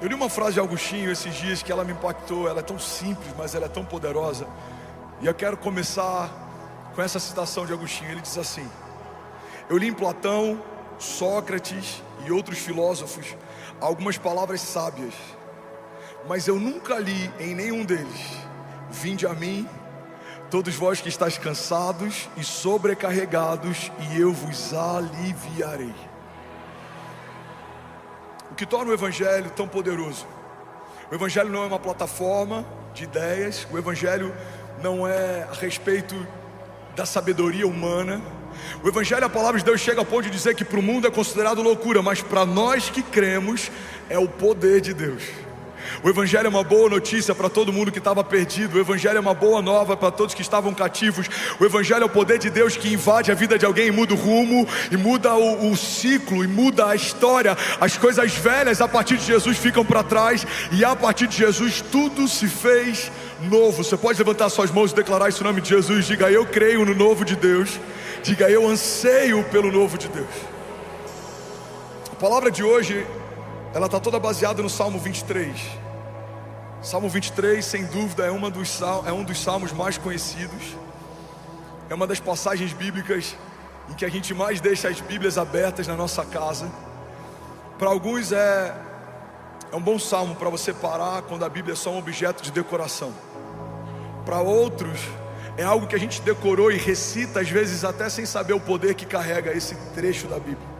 Eu li uma frase de Agostinho esses dias que ela me impactou. Ela é tão simples, mas ela é tão poderosa. E eu quero começar com essa citação de Agostinho. Ele diz assim: eu li em Platão, Sócrates e outros filósofos algumas palavras sábias, mas eu nunca li em nenhum deles: vinde a mim, todos vós que estáis cansados e sobrecarregados, e eu vos aliviarei. O que torna o Evangelho tão poderoso: o Evangelho não é uma plataforma de ideias, o Evangelho não é a respeito da sabedoria humana. O Evangelho, a palavra de Deus chega ao ponto de dizer que para o mundo é considerado loucura, mas para nós que cremos é o poder de Deus. O Evangelho é uma boa notícia para todo mundo que estava perdido. O Evangelho é uma boa nova para todos que estavam cativos. O Evangelho é o poder de Deus que invade a vida de alguém e muda o rumo, e muda o ciclo, e muda a história. As coisas velhas a partir de Jesus ficam para trás, e a partir de Jesus tudo se fez novo. Você pode levantar suas mãos e declarar isso em nome de Jesus. Diga: eu creio no novo de Deus. Diga: eu anseio pelo novo de Deus. A palavra de hoje, ela está toda baseada no Salmo 23. Salmo 23, sem dúvida, é um dos salmos mais conhecidos. É uma das passagens bíblicas em que a gente mais deixa as Bíblias abertas na nossa casa. Para alguns é um bom salmo para você parar quando a Bíblia é só um objeto de decoração. Para outros é algo que a gente decorou e recita, às vezes até sem saber o poder que carrega esse trecho da Bíblia.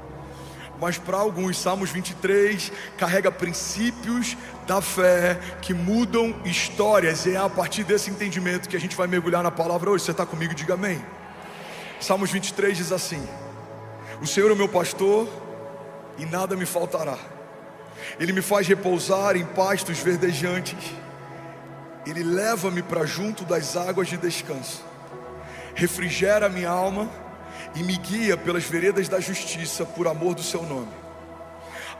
Mas para alguns, Salmos 23 carrega princípios da fé que mudam histórias. E é a partir desse entendimento que a gente vai mergulhar na palavra hoje. Você está comigo? Diga amém. Salmos 23 diz assim: o Senhor é o meu pastor e nada me faltará. Ele me faz repousar em pastos verdejantes. Ele leva-me para junto das águas de descanso. Refrigera a minha alma e me guia pelas veredas da justiça, por amor do seu nome.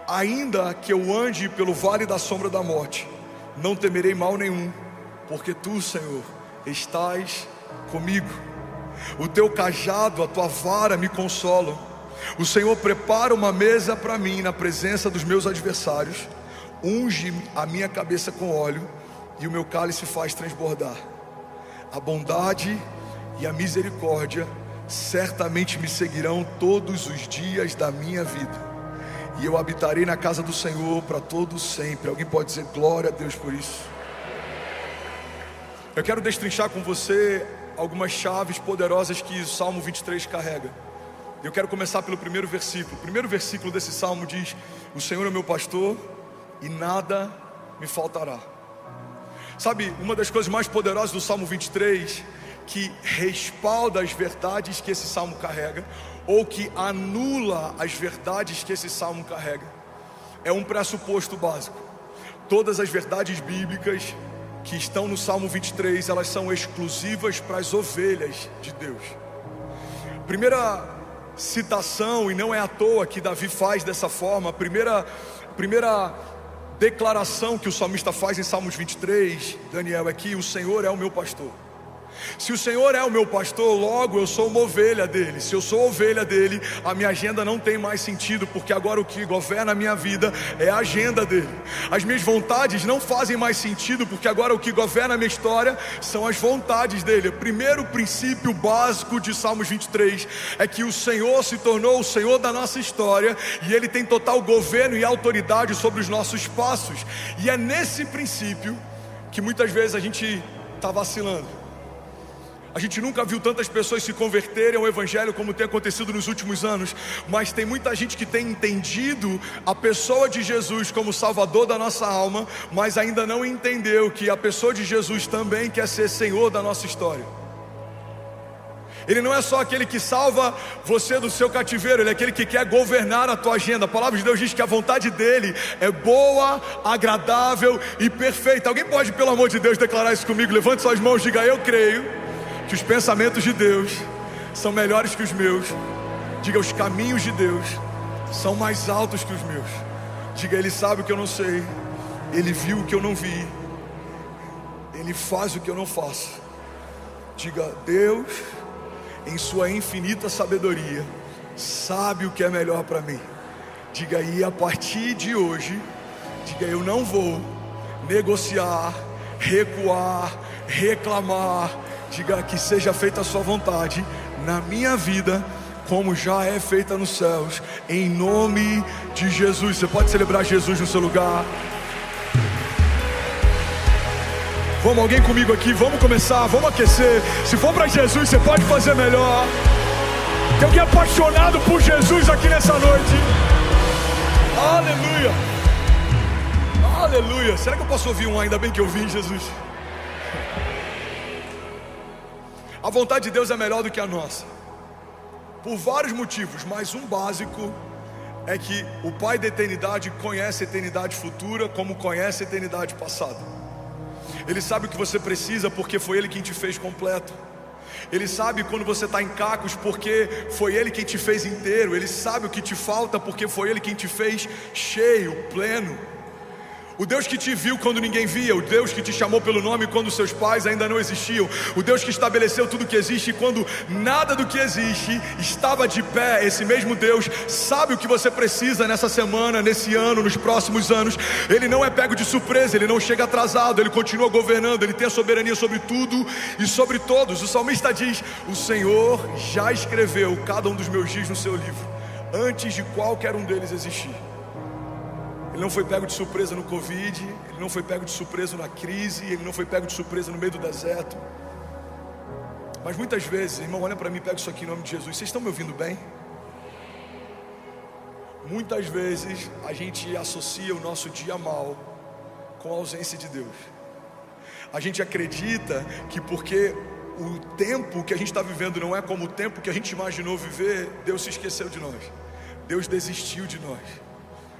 Ainda que eu ande pelo vale da sombra da morte, não temerei mal nenhum, porque tu, Senhor, estás comigo. O teu cajado, a tua vara me consolam. O Senhor prepara uma mesa para mim na presença dos meus adversários. Unge a minha cabeça com óleo e o meu cálice faz transbordar. A bondade e a misericórdia certamente me seguirão todos os dias da minha vida, e eu habitarei na casa do Senhor para todo sempre. Alguém pode dizer glória a Deus por isso? Eu quero destrinchar com você algumas chaves poderosas que o Salmo 23 carrega. Eu quero começar pelo primeiro versículo. O primeiro versículo desse salmo diz: o Senhor é o meu pastor e nada me faltará. Sabe, uma das coisas mais poderosas do Salmo 23, que respalda as verdades que esse salmo carrega, ou que anula as verdades que esse salmo carrega, é um pressuposto básico. Todas as verdades bíblicas que estão no Salmo 23, elas são exclusivas para as ovelhas de Deus. Primeira citação, e não é à toa que Davi faz dessa forma, a primeira declaração que o salmista faz em Salmos 23, Daniel, é que o Senhor é o meu pastor. Se o Senhor é o meu pastor, logo eu sou uma ovelha dele. Se eu sou ovelha dele, a minha agenda não tem mais sentido, porque agora o que governa a minha vida é a agenda dele. As minhas vontades não fazem mais sentido, porque agora o que governa a minha história são as vontades dele. O primeiro princípio básico de Salmos 23 é que o Senhor se tornou o Senhor da nossa história, e ele tem total governo e autoridade sobre os nossos passos. E é nesse princípio que muitas vezes a gente está vacilando. A gente nunca viu tantas pessoas se converterem ao Evangelho como tem acontecido nos últimos anos, mas tem muita gente que tem entendido a pessoa de Jesus como Salvador da nossa alma, mas ainda não entendeu que a pessoa de Jesus também quer ser Senhor da nossa história. Ele não é só aquele que salva você do seu cativeiro, ele é aquele que quer governar a tua agenda. A palavra de Deus diz que a vontade dele é boa, agradável e perfeita. Alguém pode, pelo amor de Deus, declarar isso comigo? Levante suas mãos e diga: eu creio que os pensamentos de Deus são melhores que os meus. Diga: os caminhos de Deus são mais altos que os meus. Diga: ele sabe o que eu não sei, ele viu o que eu não vi, ele faz o que eu não faço. Diga: Deus, em sua infinita sabedoria, sabe o que é melhor para mim. Diga: e a partir de hoje Diga: eu não vou negociar, recuar, reclamar. Diga: que seja feita a sua vontade na minha vida, como já é feita nos céus, em nome de Jesus. Você pode celebrar Jesus no seu lugar. Vamos, alguém comigo aqui, vamos começar, vamos aquecer. Se for para Jesus, você pode fazer melhor. Tem alguém apaixonado por Jesus aqui nessa noite? Aleluia, aleluia. Será que eu posso ouvir um ainda bem que eu vi, Jesus? A vontade de Deus é melhor do que a nossa, por vários motivos, mas um básico é que o Pai da eternidade conhece a eternidade futura como conhece a eternidade passada. Ele sabe o que você precisa porque foi Ele quem te fez completo. Ele sabe quando você está em cacos porque foi Ele quem te fez inteiro. Ele sabe o que te falta porque foi Ele quem te fez cheio, pleno. O Deus que te viu quando ninguém via, o Deus que te chamou pelo nome quando seus pais ainda não existiam, o Deus que estabeleceu tudo que existe quando nada do que existe estava de pé. Esse mesmo Deus sabe o que você precisa nessa semana, nesse ano, nos próximos anos. Ele não é pego de surpresa, Ele não chega atrasado, Ele continua governando, Ele tem a soberania sobre tudo e sobre todos. O salmista diz: o Senhor já escreveu cada um dos meus dias no seu livro, antes de qualquer um deles existir. Ele não foi pego de surpresa no Covid, Ele não foi pego de surpresa na crise, Ele não foi pego de surpresa no meio do deserto. Mas muitas vezes, irmão, olha para mim, pega isso aqui em nome de Jesus. Vocês estão me ouvindo bem? Muitas vezes a gente associa o nosso dia mal com a ausência de Deus. A gente acredita que porque o tempo que a gente está vivendo não é como o tempo que a gente imaginou viver, Deus se esqueceu de nós, Deus desistiu de nós.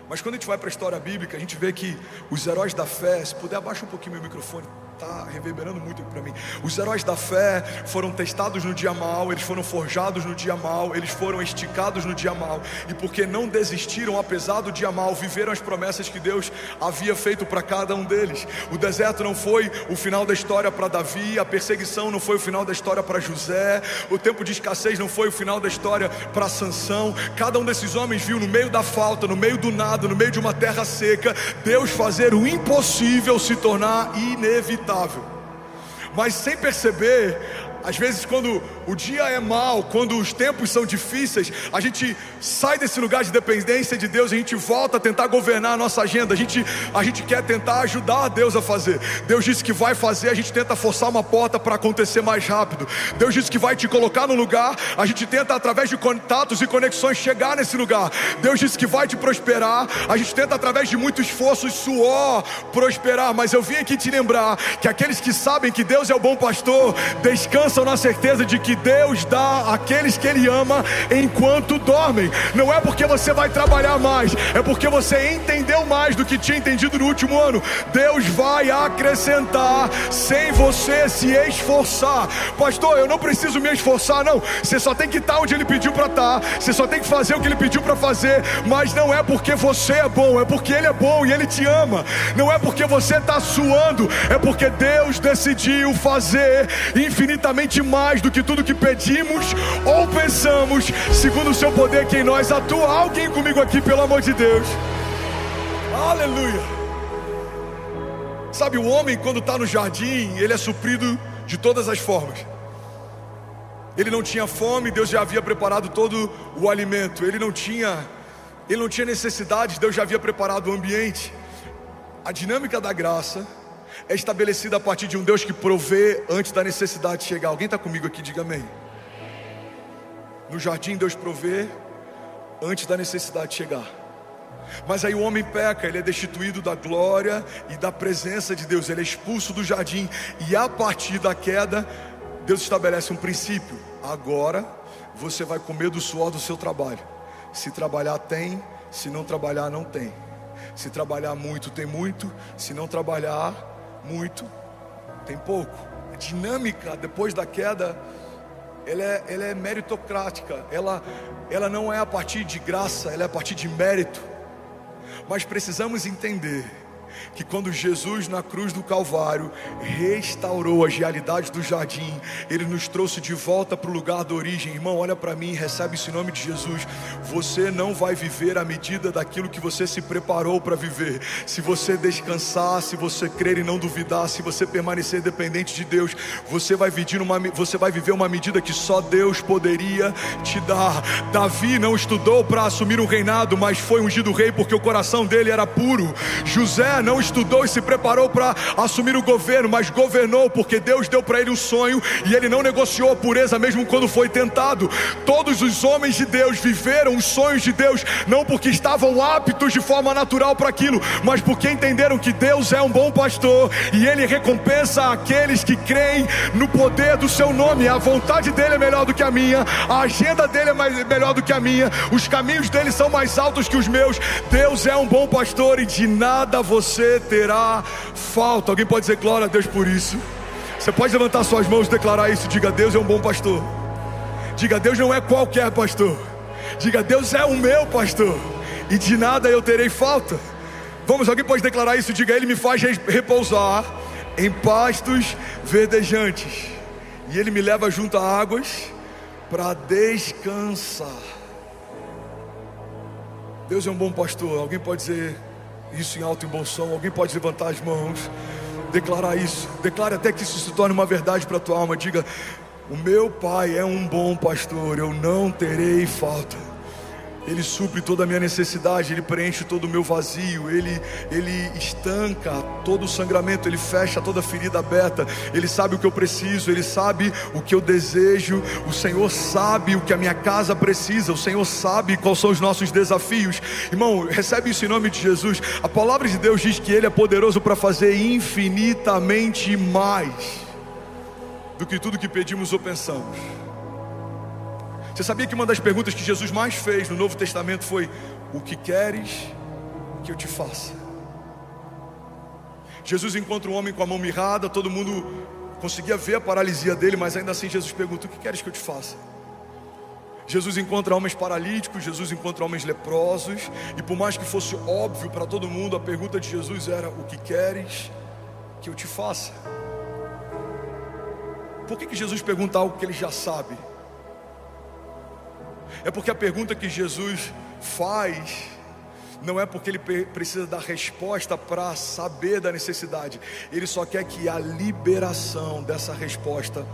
Mas quando a gente vai para a história bíblica, a gente vê que os heróis da fé, se puder abaixa um pouquinho meu microfone, está reverberando muito aqui para mim. Os heróis da fé foram testados no dia mal, eles foram forjados no dia mal, eles foram esticados no dia mal, e porque não desistiram apesar do dia mal, viveram as promessas que Deus havia feito para cada um deles. O deserto não foi o final da história para Davi, a perseguição não foi o final da história para José, o tempo de escassez não foi o final da história para Sansão. Cada um desses homens viu no meio da falta, no meio do nada, no meio de uma terra seca, Deus fazer o impossível se tornar inevitável. Mas sem perceber, às vezes quando o dia é mau, quando os tempos são difíceis, a gente sai desse lugar de dependência de Deus, a gente volta a tentar governar a nossa agenda, a gente quer tentar ajudar a Deus a fazer. Deus disse que vai fazer, a gente tenta forçar uma porta para acontecer mais rápido. Deus disse que vai te colocar no lugar, a gente tenta através de contatos e conexões chegar nesse lugar. Deus disse que vai te prosperar, a gente tenta através de muito esforço e suor prosperar. Mas eu vim aqui te lembrar que aqueles que sabem que Deus é o bom pastor, descansam na certeza de que Deus dá àqueles que Ele ama enquanto dormem. Não é porque você vai trabalhar mais, é porque você entendeu mais do que tinha entendido no último ano. Deus vai acrescentar sem você se esforçar. Pastor, eu não preciso me esforçar. Não, você só tem que estar onde Ele pediu para estar, você só tem que fazer o que Ele pediu para fazer. Mas não é porque você é bom, é porque Ele é bom e Ele te ama. Não é porque você está suando, é porque Deus decidiu fazer infinitamente mais do que tudo que pedimos ou pensamos, segundo o seu poder que em nós atua. Alguém comigo aqui, pelo amor de Deus. Aleluia. Sabe, o homem quando está no jardim, ele é suprido de todas as formas. Ele não tinha fome, Deus já havia preparado todo o alimento. Ele não tinha necessidade, Deus já havia preparado o ambiente. A dinâmica da graça é estabelecida a partir de um Deus que provê antes da necessidade chegar. Alguém está comigo aqui? Diga amém. No jardim Deus provê antes da necessidade chegar. Mas aí o homem peca, ele é destituído da glória e da presença de Deus, ele é expulso do jardim. E a partir da queda, Deus estabelece um princípio: agora você vai comer do suor do seu trabalho. Se trabalhar tem, se não trabalhar não tem. Se trabalhar muito tem muito, se não trabalhar muito tem pouco. A dinâmica depois da queda, ela é meritocrática, ela não é a partir de graça, ela é a partir de mérito. Mas precisamos entender que quando Jesus na cruz do Calvário restaurou as realidades do jardim, Ele nos trouxe de volta para o lugar da origem. Irmão, olha para mim, recebe esse nome de Jesus. Você não vai viver à medida daquilo que você se preparou para viver. Se você descansar, se você crer e não duvidar, se você permanecer dependente de Deus, você vai viver uma medida que só Deus poderia te dar. Davi não estudou para assumir um reinado, mas foi ungido rei porque o coração dele era puro. José não estudou e se preparou para assumir o governo, mas governou porque Deus deu para ele um sonho e ele não negociou a pureza mesmo quando foi tentado. Todos os homens de Deus viveram os sonhos de Deus, não porque estavam aptos de forma natural para aquilo, mas porque entenderam que Deus é um bom pastor e Ele recompensa aqueles que creem no poder do seu nome. A vontade dele é melhor do que a minha, a agenda dele é melhor do que a minha, os caminhos dele são mais altos que os meus. Deus é um bom pastor e de nada você terá falta. Alguém pode dizer glória a Deus por isso? Você pode levantar suas mãos e declarar isso. Diga: Deus é um bom pastor. Diga: Deus não é qualquer pastor. Diga: Deus é o meu pastor e de nada eu terei falta. Vamos, alguém pode declarar isso? Diga: Ele me faz repousar em pastos verdejantes e Ele me leva junto a águas para descansar. Deus é um bom pastor. Alguém pode dizer isso em alto e bom som? Alguém pode levantar as mãos, declarar isso? Declare até que isso se torne uma verdade para a tua alma. Diga: o meu Pai é um bom pastor, eu não terei falta. Ele supre toda a minha necessidade, Ele preenche todo o meu vazio, Ele estanca todo o sangramento, Ele fecha toda a ferida aberta. Ele sabe o que eu preciso, Ele sabe o que eu desejo. O Senhor sabe o que a minha casa precisa, o Senhor sabe quais são os nossos desafios. Irmão, recebe isso em nome de Jesus. A palavra de Deus diz que Ele é poderoso para fazer infinitamente mais do que tudo que pedimos ou pensamos. Você sabia que uma das perguntas que Jesus mais fez no Novo Testamento foi: o que queres que eu te faça? Jesus encontra um homem com a mão mirrada, todo mundo conseguia ver a paralisia dele, mas ainda assim Jesus pergunta: o que queres que eu te faça? Jesus encontra homens paralíticos, Jesus encontra homens leprosos, e por mais que fosse óbvio para todo mundo, a pergunta de Jesus era: o que queres que eu te faça? Por que Jesus pergunta algo que ele já sabe? É porque a pergunta que Jesus faz não é porque Ele precisa dar resposta para saber da necessidade. Ele só quer que a liberação dessa resposta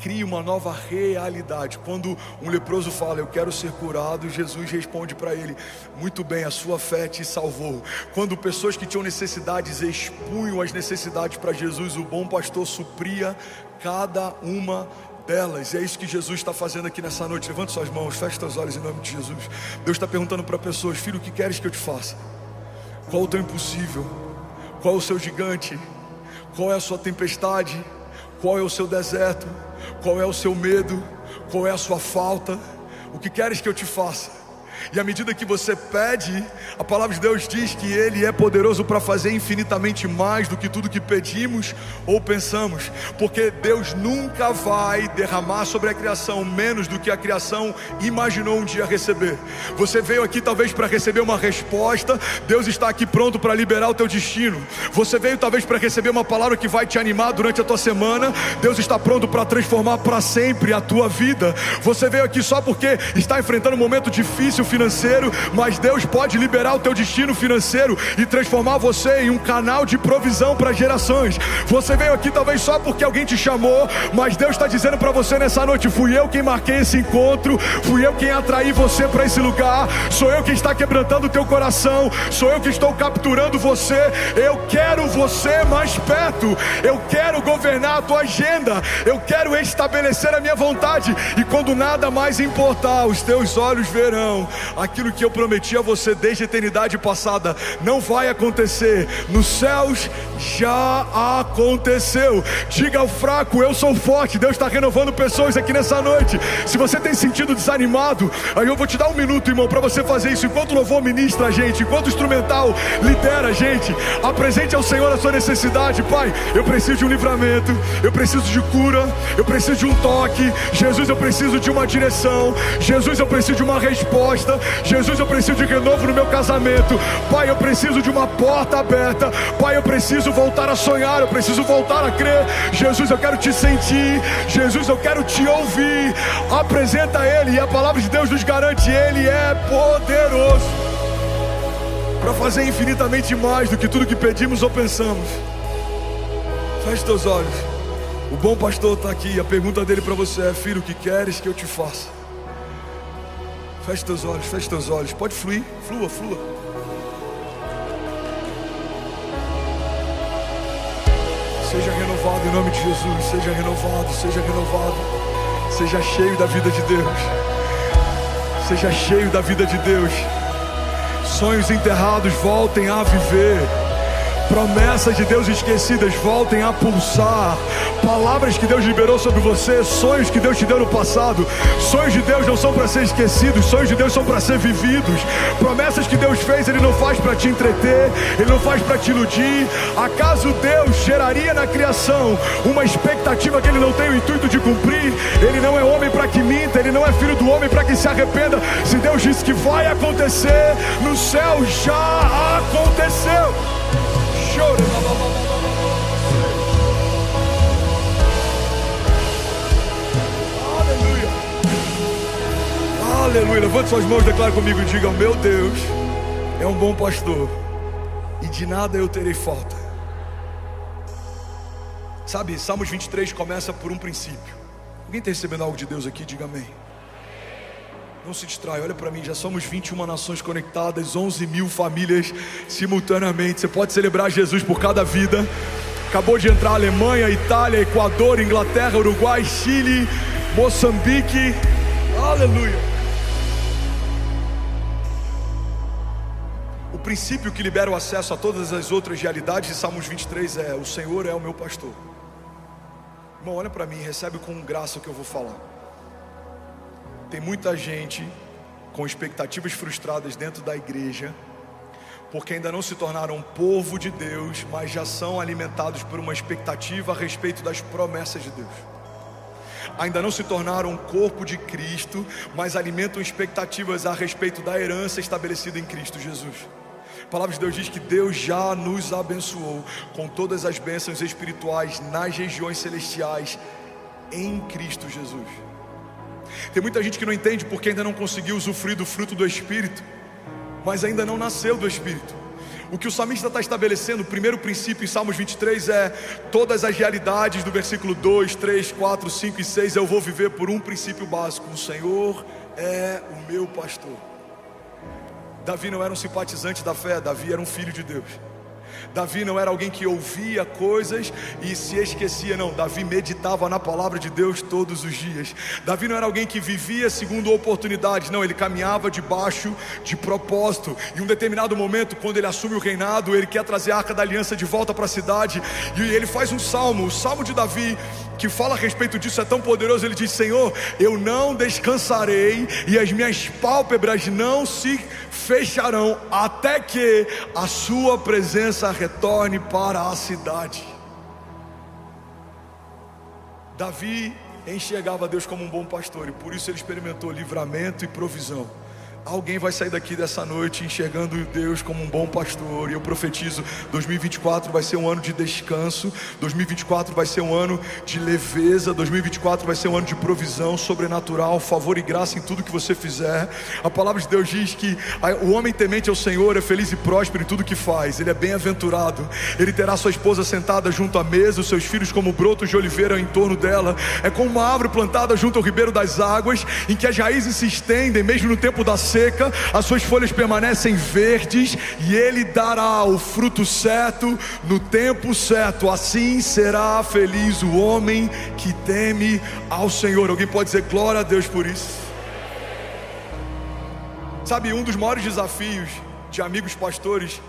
crie uma nova realidade. Quando um leproso fala: eu quero ser curado, Jesus responde para ele: muito bem, a sua fé te salvou. Quando pessoas que tinham necessidades expunham as necessidades para Jesus, o bom pastor supria cada uma delas. E é isso que Jesus está fazendo aqui nessa noite. Levante suas mãos, feche seus olhos em nome de Jesus. Deus está perguntando para pessoas: filho, o que queres que eu te faça? Qual o teu impossível? Qual é o seu gigante? Qual é a sua tempestade? Qual é o seu deserto? Qual é o seu medo? Qual é a sua falta? O que queres que eu te faça? E à medida que você pede, a palavra de Deus diz que Ele é poderoso para fazer infinitamente mais do que tudo que pedimos ou pensamos. Porque Deus nunca vai derramar sobre a criação menos do que a criação imaginou um dia receber. Você veio aqui talvez para receber uma resposta, Deus está aqui pronto para liberar o teu destino. Você veio talvez para receber uma palavra que vai te animar durante a tua semana, Deus está pronto para transformar para sempre a tua vida. Você veio aqui só porque está enfrentando um momento difícil financeiro, mas Deus pode liberar o teu destino financeiro e transformar você em um canal de provisão para gerações. Você veio aqui talvez só porque alguém te chamou, mas Deus está dizendo para você nessa noite: fui eu quem marquei esse encontro, fui eu quem atraí você para esse lugar, sou eu quem está quebrantando o teu coração, sou eu que estou capturando você. Eu quero você mais perto, eu quero governar a tua agenda, eu quero estabelecer a minha vontade, e quando nada mais importar, os teus olhos verão aquilo que eu prometi a você desde a eternidade passada. Não vai acontecer, nos céus já aconteceu. Diga ao fraco: eu sou forte. Deus está renovando pessoas aqui nessa noite. Se você tem sentido desanimado, aí eu vou te dar um minuto, irmão, para você fazer isso. Enquanto o louvor ministra a gente, enquanto o instrumental lidera a gente, apresente ao Senhor a sua necessidade. Pai, eu preciso de um livramento, eu preciso de cura, eu preciso de um toque. Jesus, eu preciso de uma direção. Jesus, eu preciso de uma resposta. resposta. Jesus, eu preciso de renovo no meu casamento. Pai, eu preciso de uma porta aberta. Pai, eu preciso voltar a sonhar, eu preciso voltar a crer. Jesus, eu quero te sentir. Jesus, eu quero te ouvir. Apresenta Ele, e a palavra de Deus nos garante: Ele é poderoso para fazer infinitamente mais do que tudo que pedimos ou pensamos. Feche teus olhos. O bom pastor está aqui. A pergunta dele para você é: filho, o que queres que eu te faça? Feche teus olhos, feche teus olhos. Pode fluir, flua, flua. Seja renovado em nome de Jesus. Seja renovado, seja renovado. Seja cheio da vida de Deus. Seja cheio da vida de Deus. Sonhos enterrados voltem a viver. Promessas de Deus esquecidas voltem a pulsar. Palavras que Deus liberou sobre você. Sonhos que Deus te deu no passado. Sonhos de Deus não são para ser esquecidos. Sonhos de Deus são para ser vividos. Promessas que Deus fez, Ele não faz para te entreter. Ele não faz para te iludir. Acaso Deus geraria na criação uma expectativa que Ele não tem o intuito de cumprir? Ele não é homem para que minta. Ele não é filho do homem para que se arrependa. Se Deus disse que vai acontecer, no céu já aconteceu. Aleluia. Aleluia. Levante suas mãos, declare comigo e diga: meu Deus é um bom pastor e de nada eu terei falta. Sabe, Salmos 23 começa por um princípio. Alguém está recebendo algo de Deus aqui? Diga amém. Não se distrai, olha para mim, já somos 21 nações conectadas, 11 mil famílias simultaneamente. Você pode celebrar Jesus por cada vida. Acabou de entrar Alemanha, Itália, Equador, Inglaterra, Uruguai, Chile, Moçambique. Aleluia. O princípio que libera o acesso a todas as outras realidades de Salmos 23 é: o Senhor é o meu pastor. Irmão, olha para mim, recebe com graça o que eu vou falar. Tem muita gente com expectativas frustradas dentro da igreja, porque ainda não se tornaram povo de Deus, mas já são alimentados por uma expectativa a respeito das promessas de Deus. Ainda não se tornaram corpo de Cristo, mas alimentam expectativas a respeito da herança estabelecida em Cristo Jesus. A palavra de Deus diz que Deus já nos abençoou com todas as bênçãos espirituais nas regiões celestiais em Cristo Jesus. Tem muita gente que não entende porque ainda não conseguiu usufruir do fruto do Espírito, mas ainda não nasceu do Espírito. O que o salmista está estabelecendo, o primeiro princípio em Salmos 23 é: todas as realidades do versículo 2, 3, 4, 5 e 6 eu vou viver por um princípio básico: o Senhor é o meu pastor. Davi não era um simpatizante da fé, Davi era um filho de Deus. Davi não era alguém que ouvia coisas e se esquecia, não. Davi meditava na palavra de Deus todos os dias. Davi não era alguém que vivia segundo oportunidades, não. Ele caminhava debaixo de propósito. Em um determinado momento, quando ele assume o reinado, ele quer trazer a Arca da Aliança de volta para a cidade, e ele faz um salmo, o salmo de Davi, que fala a respeito disso, é tão poderoso. Ele diz: Senhor, eu não descansarei e as minhas pálpebras não se fecharão até que a sua presença retorne para a cidade. Davi enxergava Deus como um bom pastor, e por isso ele experimentou livramento e provisão. Alguém vai sair daqui dessa noite enxergando Deus como um bom pastor, e eu profetizo: 2024 vai ser um ano de descanso, 2024 vai ser um ano de leveza, 2024 vai ser um ano de provisão sobrenatural, favor e graça em tudo que você fizer. A palavra de Deus diz que o homem temente ao Senhor é feliz e próspero em tudo que faz. Ele é bem-aventurado, ele terá sua esposa sentada junto à mesa, os seus filhos como brotos de oliveira em torno dela. É como uma árvore plantada junto ao ribeiro das águas, em que as raízes se estendem mesmo no tempo da seca, as suas folhas permanecem verdes, e ele dará o fruto certo no tempo certo. Assim será feliz o homem que teme ao Senhor. Alguém pode dizer glória a Deus por isso? Sabe, um dos maiores desafios de amigos pastores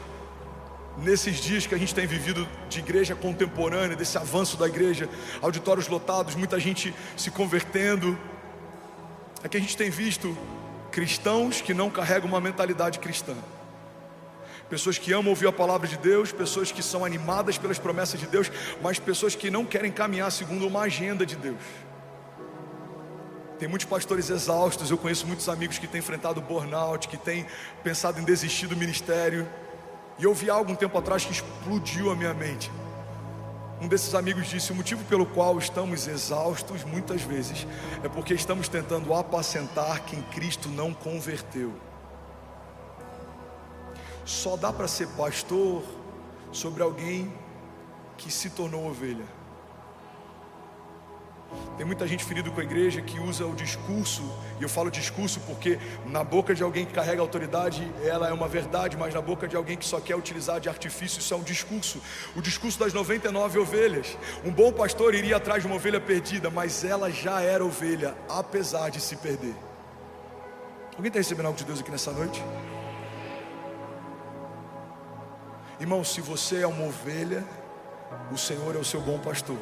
nesses dias que a gente tem vivido de igreja contemporânea, desse avanço da igreja, auditórios lotados, muita gente se convertendo, é que a gente tem visto cristãos que não carregam uma mentalidade cristã. Pessoas que amam ouvir a palavra de Deus, pessoas que são animadas pelas promessas de Deus, mas pessoas que não querem caminhar segundo uma agenda de Deus. Tem muitos pastores exaustos, eu conheço muitos amigos que têm enfrentado burnout, que têm pensado em desistir do ministério. E eu vi algo um tempo atrás que explodiu a minha mente. Um desses amigos disse: o motivo pelo qual estamos exaustos muitas vezes é porque estamos tentando apacentar quem Cristo não converteu. Só dá para ser pastor sobre alguém que se tornou ovelha. Tem muita gente ferida com a igreja que usa o discurso, e eu falo discurso porque na boca de alguém que carrega autoridade ela é uma verdade, mas na boca de alguém que só quer utilizar de artifício, isso é um discurso. O discurso das 99 ovelhas. Um bom pastor iria atrás de uma ovelha perdida, mas ela já era ovelha, apesar de se perder. Alguém está recebendo algo de Deus aqui nessa noite? Irmão, se você é uma ovelha, o Senhor é o seu bom pastor.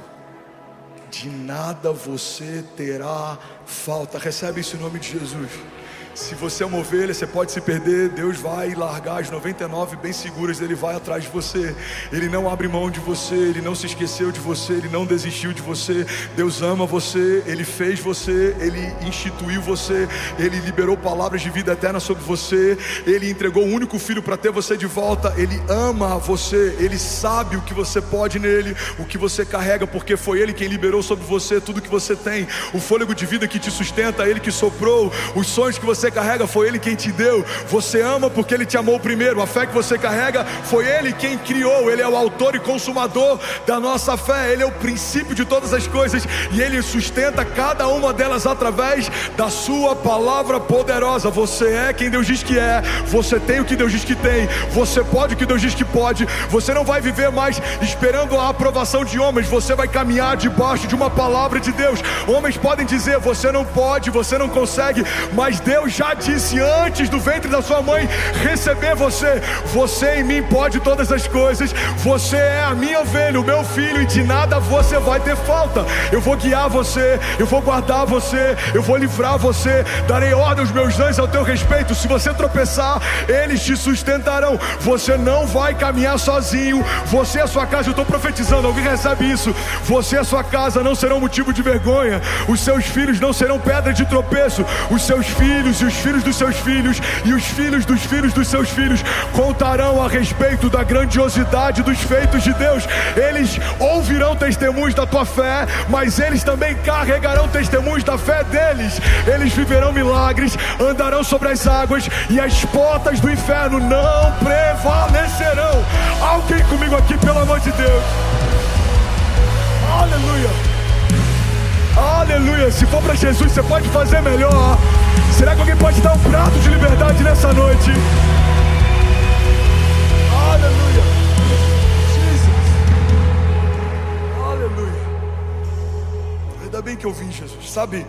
De nada você terá falta. Recebe isso em nome de Jesus. Se você é uma ovelha, você pode se perder, Deus vai largar as 99 bem seguras. Ele vai atrás de você. Ele não abre mão de você. Ele não se esqueceu de você. Ele não desistiu de você. Deus ama você. Ele fez você. Ele instituiu você. Ele liberou palavras de vida eterna sobre você. Ele entregou o único filho para ter você de volta. Ele ama você. Ele sabe o que você pode nele, o que você carrega, porque foi Ele quem liberou sobre você tudo que você tem. O fôlego de vida que te sustenta, Ele que soprou. Os sonhos que você carrega, foi Ele quem te deu. Você ama porque Ele te amou primeiro. A fé que você carrega, foi Ele quem criou. Ele é o autor e consumador da nossa fé. Ele é o princípio de todas as coisas, e Ele sustenta cada uma delas através da sua palavra poderosa. Você é quem Deus diz que é. Você tem o que Deus diz que tem. Você pode o que Deus diz que pode. Você não vai viver mais esperando a aprovação de homens. Você vai caminhar debaixo de uma palavra de Deus. Homens podem dizer: você não pode, você não consegue, mas Deus já disse antes do ventre da sua mãe receber você: você em mim pode todas as coisas. Você é a minha ovelha, o meu filho, e de nada você vai ter falta. Eu vou guiar você, eu vou guardar você, eu vou livrar você, darei ordem aos meus anjos ao teu respeito. Se você tropeçar, eles te sustentarão. Você não vai caminhar sozinho. Você e a sua casa, eu estou profetizando, alguém recebe isso? Você e a sua casa não serão motivo de vergonha. Os seus filhos não serão pedra de tropeço. Os seus filhos e os filhos dos seus filhos e os filhos dos seus filhos contarão a respeito da grandiosidade dos feitos de Deus. Eles ouvirão testemunhos da tua fé, mas eles também carregarão testemunhos da fé deles. Eles viverão milagres, andarão sobre as águas, e as portas do inferno não prevalecerão. Alguém comigo aqui, pelo amor de Deus. Aleluia. Aleluia. Se for para Jesus, você pode fazer melhor. Será que alguém pode dar um prato de liberdade nessa noite? Aleluia. Jesus. Aleluia. Ainda bem que eu vim, Jesus. Sabe,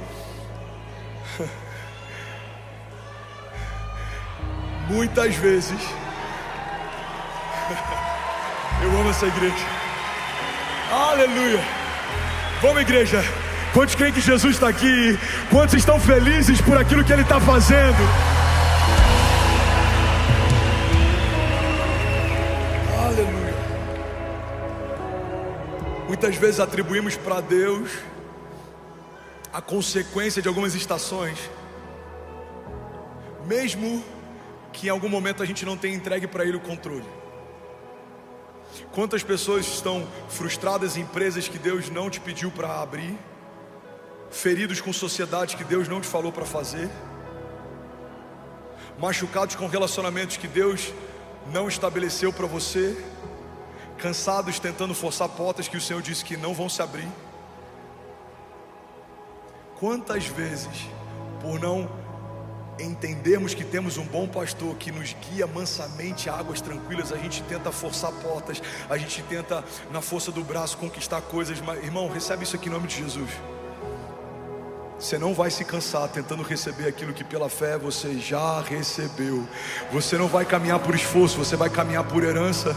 muitas vezes eu amo essa igreja. Aleluia. Vamos, igreja. Quantos creem que Jesus está aqui? Quantos estão felizes por aquilo que Ele está fazendo? Aleluia. Muitas vezes atribuímos para Deus a consequência de algumas estações, mesmo que em algum momento a gente não tenha entregue para Ele o controle. Quantas pessoas estão frustradas em empresas que Deus não te pediu para abrir, feridos com sociedade que Deus não te falou para fazer, machucados com relacionamentos que Deus não estabeleceu para você, cansados tentando forçar portas que o Senhor disse que não vão se abrir. Quantas vezes, por não entendermos que temos um bom pastor que nos guia mansamente a águas tranquilas, a gente tenta forçar portas, a gente tenta na força do braço conquistar coisas. Mas, irmão, recebe isso aqui em nome de Jesus. Você não vai se cansar tentando receber aquilo que pela fé você já recebeu. Você não vai caminhar por esforço, você vai caminhar por herança.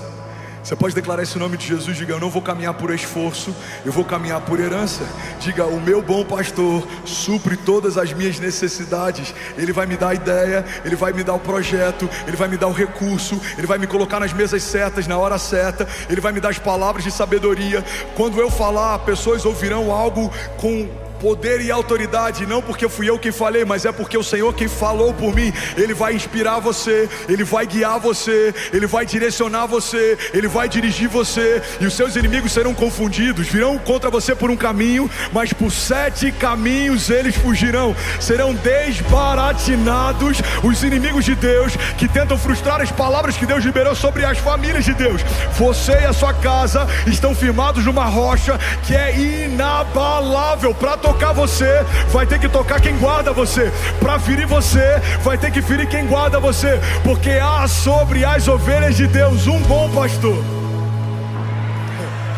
Você pode declarar esse nome de Jesus. Diga: eu não vou caminhar por esforço, eu vou caminhar por herança. Diga: o meu bom pastor supre todas as minhas necessidades. Ele vai me dar a ideia, Ele vai me dar o projeto, Ele vai me dar o recurso, Ele vai me colocar nas mesas certas, na hora certa. Ele vai me dar as palavras de sabedoria. Quando eu falar, pessoas ouvirão algo com poder e autoridade, não porque fui eu quem falei, mas é porque o Senhor quem falou por mim. Ele vai inspirar você, Ele vai guiar você, Ele vai direcionar você, Ele vai dirigir você, e os seus inimigos serão confundidos, virão contra você por um caminho, mas por 7 caminhos eles fugirão. Serão desbaratinados os inimigos de Deus que tentam frustrar as palavras que Deus liberou sobre as famílias de Deus. Você e a sua casa estão firmados numa rocha que é inabalável. Para tocar você, vai ter que tocar quem guarda você. Para ferir você, vai ter que ferir quem guarda você. Porque há sobre as ovelhas de Deus um bom pastor,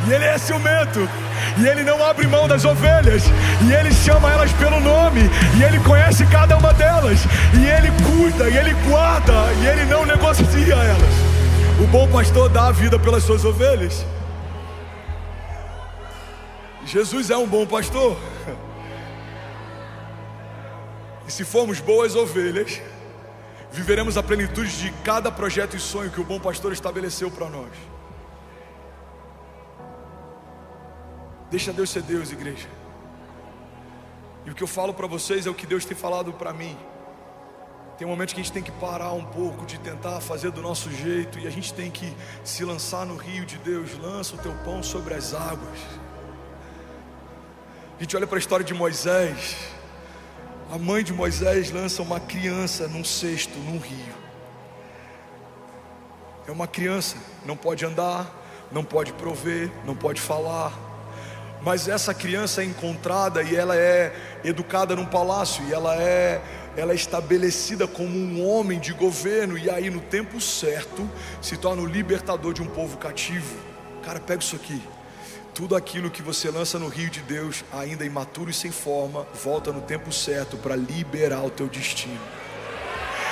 e ele é ciumento, e ele não abre mão das ovelhas, e ele chama elas pelo nome, e ele conhece cada uma delas, e ele cuida, e ele guarda, e ele não negocia elas. O bom pastor dá a vida pelas suas ovelhas. Jesus é um bom pastor. E se formos boas ovelhas, viveremos a plenitude de cada projeto e sonho que o bom pastor estabeleceu para nós. Deixa Deus ser Deus, igreja. E o que eu falo para vocês é o que Deus tem falado para mim. Tem momentos que a gente tem que parar um pouco de tentar fazer do nosso jeito, e a gente tem que se lançar no rio de Deus. Lança o teu pão sobre as águas. A gente olha para a história de Moisés. A mãe de Moisés lança uma criança num cesto, num rio. É uma criança, não pode andar, não pode prover, não pode falar. Mas essa criança é encontrada e ela é educada num palácio, e ela é estabelecida como um homem de governo, e aí no tempo certo se torna o libertador de um povo cativo. Cara, pega isso aqui. Tudo aquilo que você lança no rio de Deus, ainda imaturo e sem forma, volta no tempo certo para liberar o teu destino.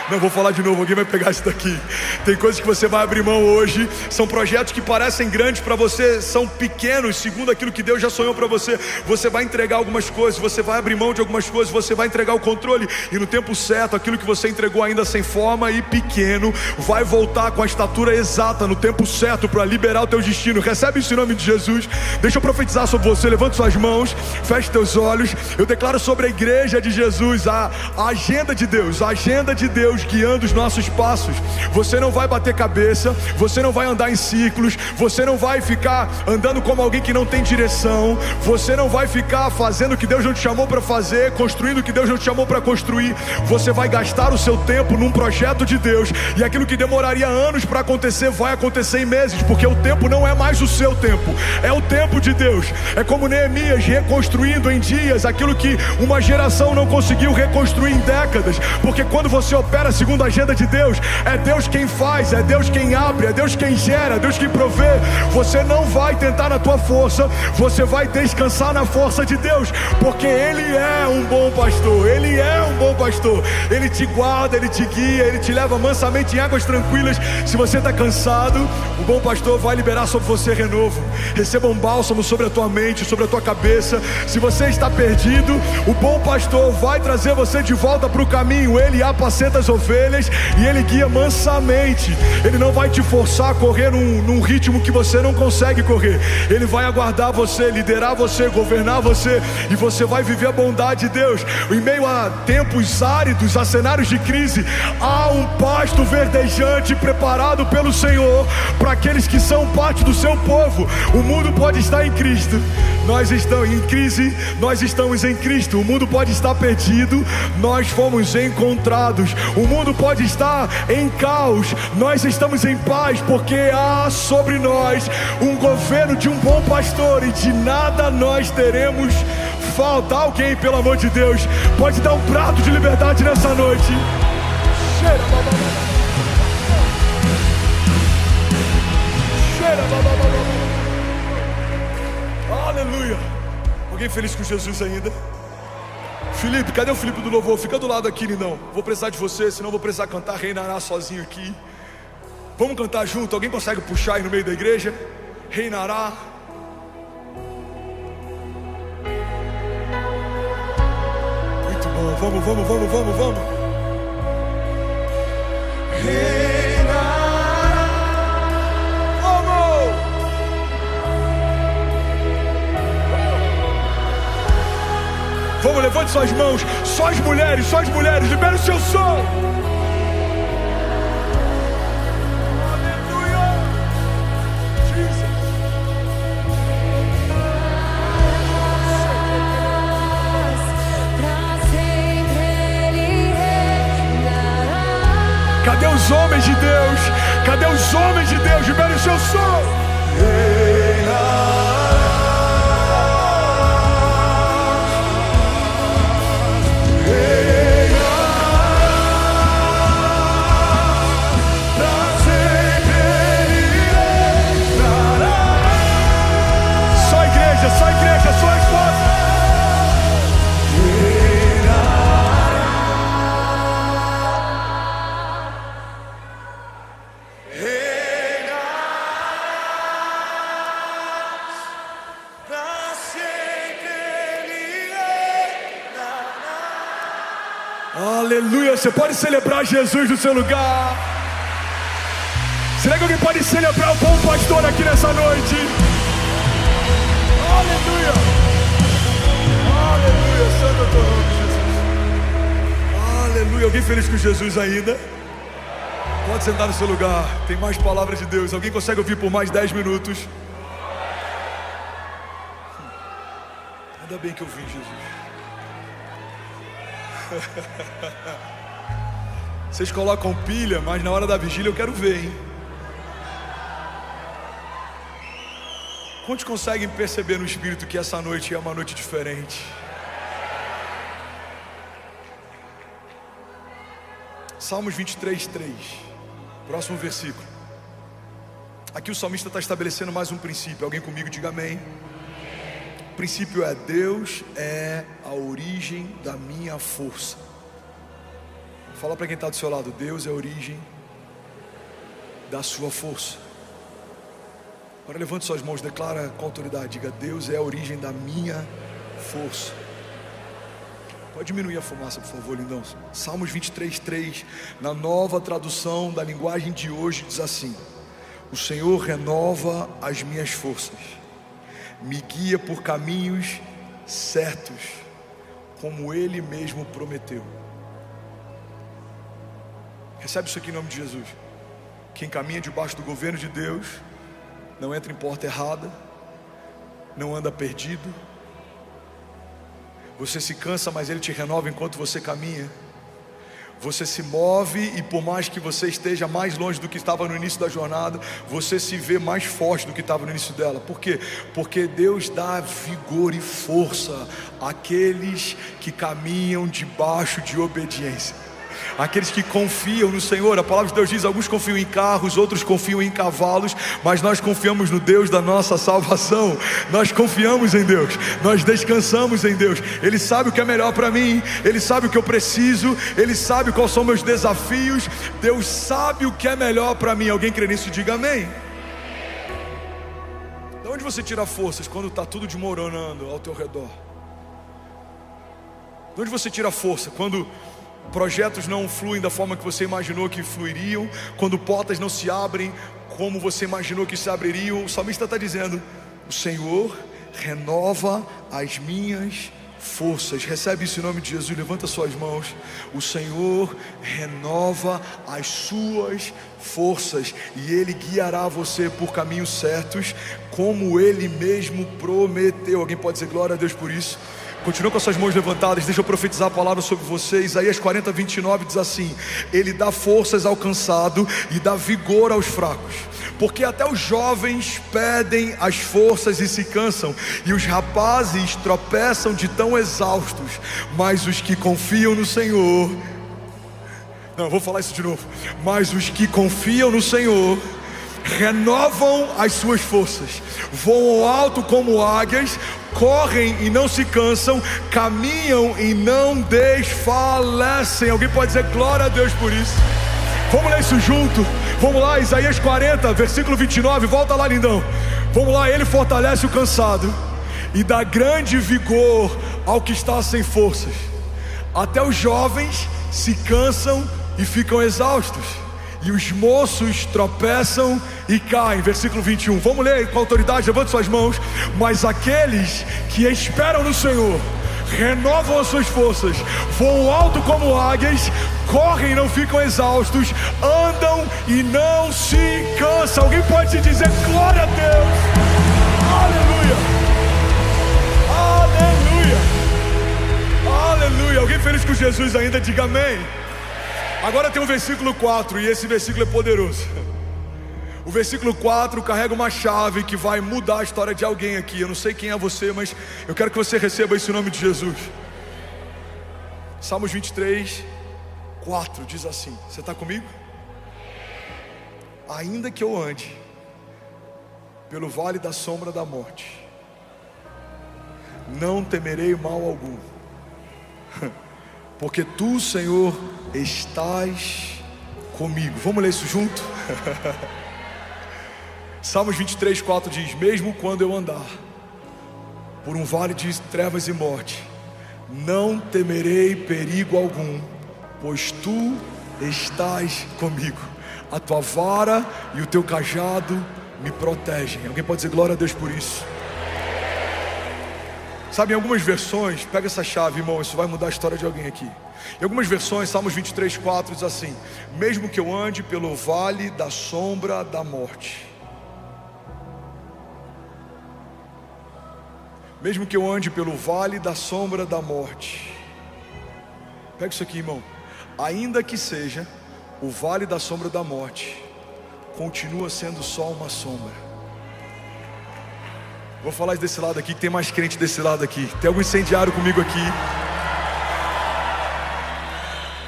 Não, vou falar de novo, alguém vai pegar isso daqui. Tem coisas que você vai abrir mão hoje. São projetos que parecem grandes para você, são pequenos segundo aquilo que Deus já sonhou para você. Você vai entregar algumas coisas, você vai abrir mão de algumas coisas, você vai entregar o controle, e no tempo certo, aquilo que você entregou ainda sem forma e pequeno, vai voltar com a estatura exata no tempo certo para liberar o teu destino. Recebe isso em nome de Jesus. Deixa eu profetizar sobre você. Levante suas mãos, feche teus olhos. Eu declaro sobre a igreja de Jesus a agenda de Deus, a agenda de Deus guiando os nossos passos. Você não vai bater cabeça, você não vai andar em círculos, você não vai ficar andando como alguém que não tem direção, você não vai ficar fazendo o que Deus não te chamou para fazer, construindo o que Deus não te chamou para construir. Você vai gastar o seu tempo num projeto de Deus, e aquilo que demoraria anos para acontecer vai acontecer em meses, porque o tempo não é mais o seu tempo, é o tempo de Deus. É como Neemias reconstruindo em dias aquilo que uma geração não conseguiu reconstruir em décadas, porque quando você opera segundo a agenda de Deus, é Deus quem faz, é Deus quem abre, é Deus quem gera, é Deus quem provê. Você não vai tentar na tua força, você vai descansar na força de Deus, porque Ele é um bom pastor, Ele é um bom pastor. Ele te guarda, Ele te guia, Ele te leva mansamente em águas tranquilas. Se você está cansado, o bom pastor vai liberar sobre você renovo. Receba um bálsamo sobre a tua mente, sobre a tua cabeça. Se você está perdido, o bom pastor vai trazer você de volta para o caminho. Ele apacenta as ovelhas e Ele guia mansamente. Ele não vai te forçar a correr num ritmo que você não consegue correr. Ele vai aguardar você, liderar você, governar você, e você vai viver a bondade de Deus. Em meio a tempos áridos, a cenários de crise, há um pasto verdejante preparado pelo Senhor para aqueles que são parte do seu povo. O mundo pode estar em Cristo, nós estamos em crise, nós estamos em Cristo. O mundo pode estar perdido, nós fomos encontrados. O mundo pode estar em caos, nós estamos em paz, porque há sobre nós um governo de um bom pastor, e de nada nós teremos falta. Alguém, pelo amor de Deus, pode dar um prato de liberdade nessa noite? Aleluia. Alguém feliz com Jesus ainda? Felipe, cadê o Felipe do louvor? Fica do lado aqui, lindão. Vou precisar de você, senão vou precisar cantar Reinará sozinho aqui. Vamos cantar junto? Alguém consegue puxar aí no meio da igreja? Reinará. Muito bom, vamos. Reinará. Vamos! cima, levante suas mãos. Só as mulheres, libera o seu som. Cadê os homens de Deus? Cadê os homens de Deus? Libera o seu som. Só igreja, só a esposa. Aleluia, você pode celebrar Jesus no seu lugar. Será que alguém pode celebrar o bom pastor aqui nessa noite? Aleluia, aleluia, santo é teu nome, Jesus. Aleluia, alguém feliz com Jesus ainda? Pode sentar no seu lugar, tem mais palavras de Deus. Alguém consegue ouvir por mais 10 minutos? Ainda bem que eu vim, Jesus. Vocês colocam pilha, mas na hora da vigília eu quero ver, hein? Quantos conseguem perceber no Espírito que essa noite é uma noite diferente? Salmos 23:3, próximo versículo. Aqui o salmista está estabelecendo mais um princípio. Alguém comigo diga amém. O princípio é: Deus é a origem da minha força. Fala para quem está do seu lado: Deus é a origem da sua força. Agora levante suas mãos, declara com autoridade, diga: Deus é a origem da minha força. Pode diminuir a fumaça, por favor, lindão. Salmos 23:3, na nova tradução da linguagem de hoje, diz assim: o Senhor renova as minhas forças, me guia por caminhos certos, como Ele mesmo prometeu. Recebe isso aqui em nome de Jesus. Quem caminha debaixo do governo de Deus não entra em porta errada, não anda perdido. Você se cansa, mas Ele te renova enquanto você caminha. Você se move e por mais que você esteja mais longe do que estava no início da jornada, você se vê mais forte do que estava no início dela. Por quê? Porque Deus dá vigor e força àqueles que caminham debaixo de obediência. Aqueles que confiam no Senhor. A palavra de Deus diz: alguns confiam em carros, outros confiam em cavalos, mas nós confiamos no Deus da nossa salvação. Nós confiamos em Deus, nós descansamos em Deus. Ele sabe o que é melhor para mim, Ele sabe o que eu preciso, Ele sabe quais são meus desafios. Deus sabe o que é melhor para mim. Alguém crê nisso? Diga amém. De onde você tira forças quando está tudo desmoronando ao teu redor? De onde você tira força quando projetos não fluem da forma que você imaginou que fluiriam, quando portas não se abrem como você imaginou que se abririam? O salmista está dizendo: o Senhor renova as minhas forças. Recebe isso em nome de Jesus, levanta suas mãos. O Senhor renova as suas forças e Ele guiará você por caminhos certos, como Ele mesmo prometeu. Alguém pode dizer glória a Deus por isso? Continua com as suas mãos levantadas, deixa eu profetizar a palavra sobre você. Isaías 40:29 diz assim: Ele dá forças ao cansado e dá vigor aos fracos. Porque até os jovens perdem as forças e se cansam, e os rapazes tropeçam de tão exaustos. Mas os que confiam no Senhor... Não, eu vou falar isso de novo. Mas os que confiam no Senhor renovam as suas forças, voam alto como águias, correm e não se cansam, caminham e não desfalecem. Alguém pode dizer glória a Deus por isso? Vamos ler isso junto? Vamos lá, Isaías 40, versículo 29, volta lá, lindão. Vamos lá: Ele fortalece o cansado e dá grande vigor ao que está sem forças. Até os jovens se cansam e ficam exaustos, e os moços tropeçam e caem. Versículo 21, vamos ler com autoridade, levante suas mãos. Mas aqueles que esperam no Senhor renovam as suas forças, voam alto como águias, correm e não ficam exaustos, andam e não se cansam. Alguém pode dizer glória a Deus? Aleluia! Aleluia! Aleluia! Alguém feliz com Jesus ainda? Diga amém. Agora tem o versículo 4, e esse versículo é poderoso. O versículo 4 carrega uma chave que vai mudar a história de alguém aqui. Eu não sei quem é você, mas eu quero que você receba isso em nome de Jesus. Salmos 23, 4 diz assim: você está comigo? Ainda que eu ande pelo vale da sombra da morte, não temerei mal algum, porque tu, Senhor, estás comigo. Vamos ler isso junto? Salmos 23, 4 diz: mesmo quando eu andar por um vale de trevas e morte, não temerei perigo algum, pois tu estás comigo. A tua vara e o teu cajado me protegem. Alguém pode dizer glória a Deus por isso? Sabe, em algumas versões, pega essa chave, irmão, isso vai mudar a história de alguém aqui. Em algumas versões, Salmos 23, 4 diz assim: mesmo que eu ande pelo vale da sombra da morte, mesmo que eu ande pelo vale da sombra da morte, pega isso aqui, irmão, ainda que seja o vale da sombra da morte, continua sendo só uma sombra. Vou falar desse lado aqui, que tem mais crente desse lado aqui. Tem algum incendiário comigo aqui?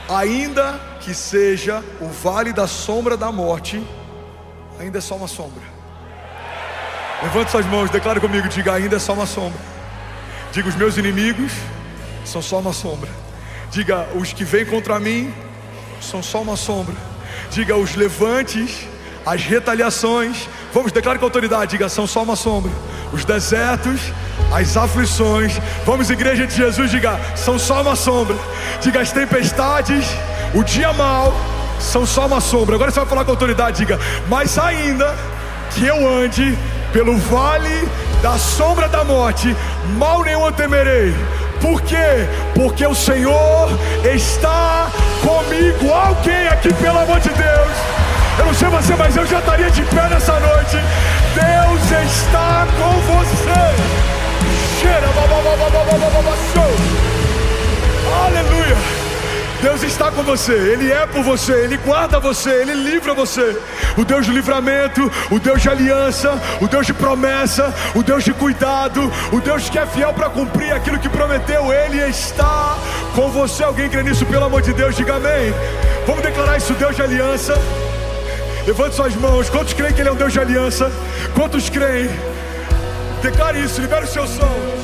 Ainda que seja o vale da sombra da morte, ainda é só uma sombra. Levante suas mãos, declare comigo, diga: ainda é só uma sombra. Diga: os meus inimigos são só uma sombra. Diga: os que vêm contra mim são só uma sombra. Diga: os levantes, as retaliações, vamos, declare com autoridade, diga: são só uma sombra. Os desertos, as aflições, vamos, igreja de Jesus, diga: são só uma sombra. Diga: as tempestades, o dia mau, são só uma sombra. Agora você vai falar com autoridade, diga: mas ainda que eu ande pelo vale da sombra da morte, mal nenhum eu temerei. Por quê? Porque o Senhor está comigo. Alguém aqui, pelo amor de Deus, eu não sei você, mas eu já estaria de pé nessa noite. Deus está com você. Aleluia. Deus está com você, Ele é por você, Ele guarda você, Ele livra você. O Deus de livramento, o Deus de aliança, o Deus de promessa, o Deus de cuidado, o Deus que é fiel para cumprir aquilo que prometeu, Ele está com você. Alguém crê nisso, pelo amor de Deus, diga amém. Vamos declarar isso, Deus de aliança. Levante suas mãos. Quantos creem que Ele é um Deus de aliança? Quantos creem? Declare isso, libera o seu som.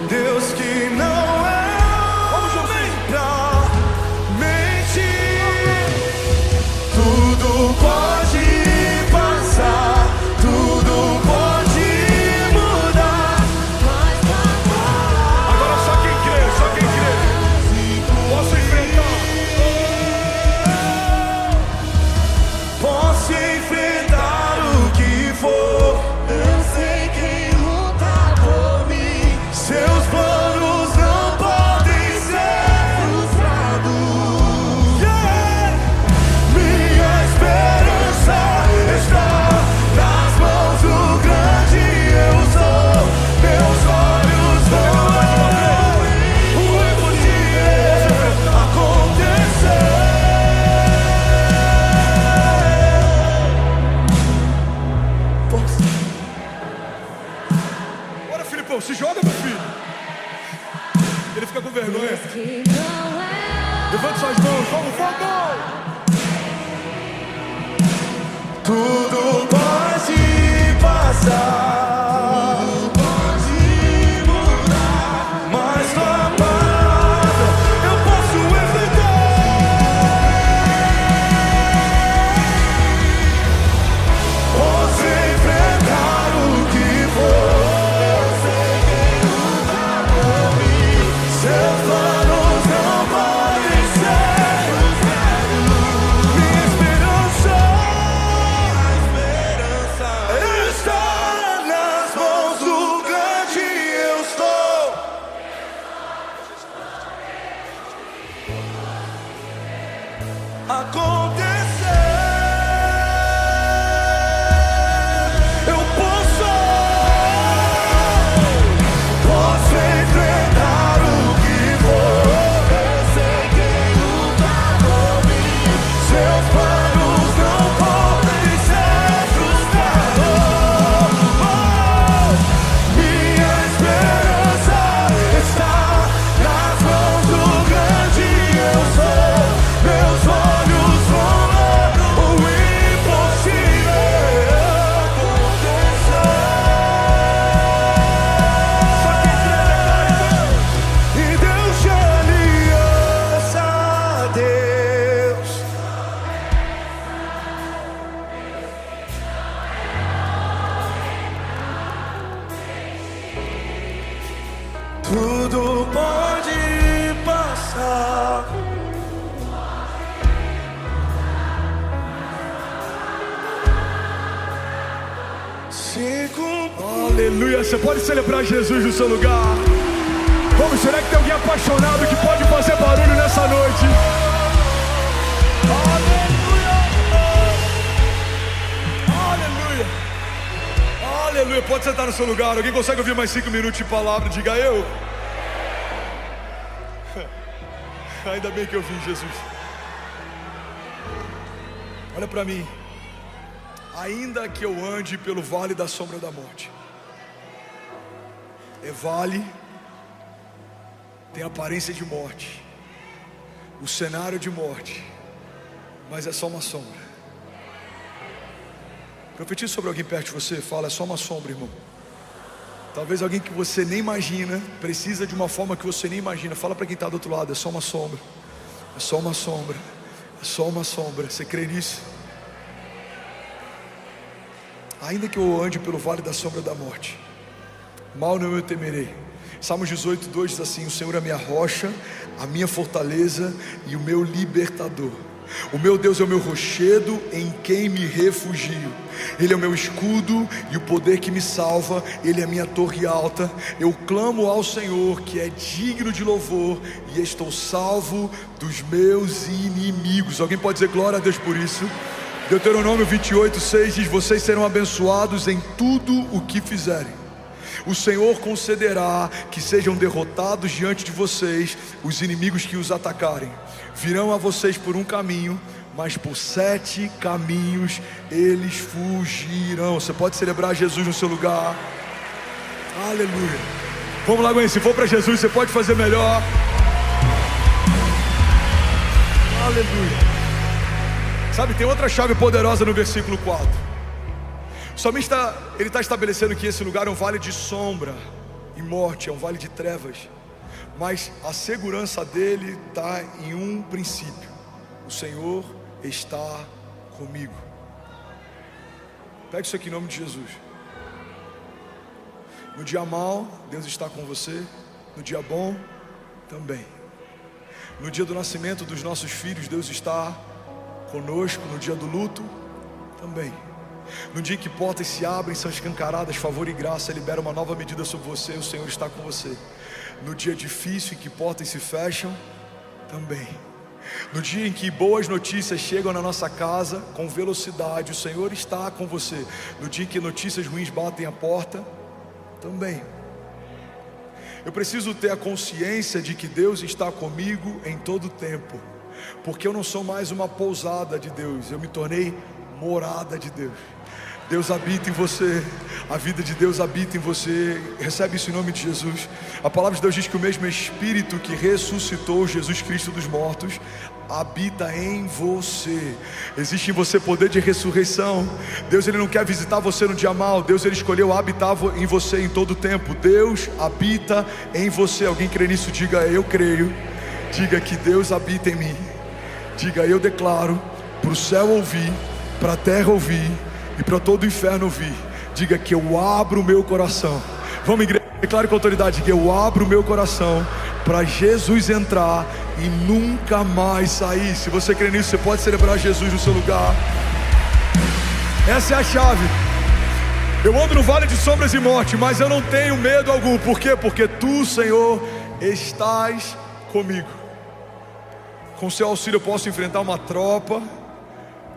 Deus que não é homem pra mentir. Tudo pode passar, tudo pode mudar. Agora só quem crê, só quem crê. Posso enfrentar. Posso enfrentar o que for. Eu sei quem luta por mim. Seus planos não podem ser frustrados. Yeah. Minha esperança está nas mãos do grande eu sou. Meus olhos vão ver o impossível acontecer. Bora, Filipão, se joga, meu filho. Ele fica com vergonha. Levante suas mãos, vamos, vamos! Tudo pode passar, tudo pode mudar, mas com a palavra eu posso enfrentar. Posso enfrentar o que for. Eu sei quem luta por mim. Seus planos não podem ser frustrados. Minha esperança Eu posso enfrentar o que for. Eu sei quem luta por mim. Seus planos não podem ser frustrados. Minha esperança está nas mãos do grande eu sou. Meus olhos vão ver o impossível acontecer. Só quem crê declara: e Deus de aliança, Deus. Tudo pode passar. Aleluia, você pode celebrar Jesus no seu lugar. Vamos, será que tem alguém apaixonado que pode fazer barulho nessa noite? Aleluia, aleluia, aleluia. Pode sentar no seu lugar. Alguém consegue ouvir mais 5 minutos de palavra? Diga eu. Ainda bem que eu vim, Jesus. Olha para mim. Ainda que eu ande pelo vale da sombra da morte. É vale, tem aparência de morte, o cenário de morte, mas é só uma sombra. Profetiza sobre alguém perto de você. Fala: é só uma sombra, irmão. Talvez alguém que você nem imagina precisa de uma forma que você nem imagina. Fala para quem está do outro lado: é só uma sombra. É só uma sombra. É só uma sombra. Você crê nisso? Ainda que eu ande pelo vale da sombra da morte, mal não eu temerei. Salmos 18:2 diz assim: o Senhor é a minha rocha, a minha fortaleza e o meu libertador. O meu Deus é o meu rochedo em quem me refugio. Ele é o meu escudo e o poder que me salva. Ele é a minha torre alta. Eu clamo ao Senhor, que é digno de louvor, e estou salvo dos meus inimigos. Alguém pode dizer glória a Deus por isso? Deuteronômio 28:6 diz: vocês serão abençoados em tudo o que fizerem. O Senhor concederá que sejam derrotados diante de vocês os inimigos que os atacarem. Virão a vocês por um caminho, mas por 7 caminhos eles fugirão. Você pode celebrar Jesus no seu lugar. Aleluia. Vamos lá, Gwen, se for para Jesus você pode fazer melhor. Aleluia. Sabe, tem outra chave poderosa no versículo 4. Somente ele está estabelecendo que esse lugar é um vale de sombra e morte, é um vale de trevas. Mas a segurança dele está em um princípio: o Senhor está comigo. Pega isso aqui em nome de Jesus. No dia mau, Deus está com você. No dia bom, também. No dia do nascimento dos nossos filhos, Deus está conosco. No dia do luto, também. No dia em que portas se abrem, são escancaradas, favor e graça libera uma nova medida sobre você, o Senhor está com você. No dia difícil em que portas se fecham, também. No dia em que boas notícias chegam na nossa casa com velocidade, o Senhor está com você. No dia em que notícias ruins batem a porta, também. Eu preciso ter a consciência de que Deus está comigo em todo o tempo, porque eu não sou mais uma pousada de Deus, eu me tornei morada de Deus. Deus habita em você, a vida de Deus habita em você. Recebe isso em nome de Jesus. A palavra de Deus diz que o mesmo Espírito que ressuscitou Jesus Cristo dos mortos habita em você. Existe em você poder de ressurreição. Deus, ele não quer visitar você no dia mau. Deus, ele escolheu habitar em você em todo o tempo. Deus habita em você. Alguém crê nisso? Diga: eu creio. Diga que Deus habita em mim. Diga: eu declaro para o céu ouvir, para a terra ouvir e para todo o inferno ouvir. Diga que eu abro o meu coração. Vamos, igreja, declare com autoridade que eu abro o meu coração para Jesus entrar e nunca mais sair. Se você crê nisso, você pode celebrar Jesus no seu lugar. Essa é a chave. Eu ando no vale de sombras e morte, mas eu não tenho medo algum. Por quê? Porque tu, Senhor, estás comigo. Com seu auxílio eu posso enfrentar uma tropa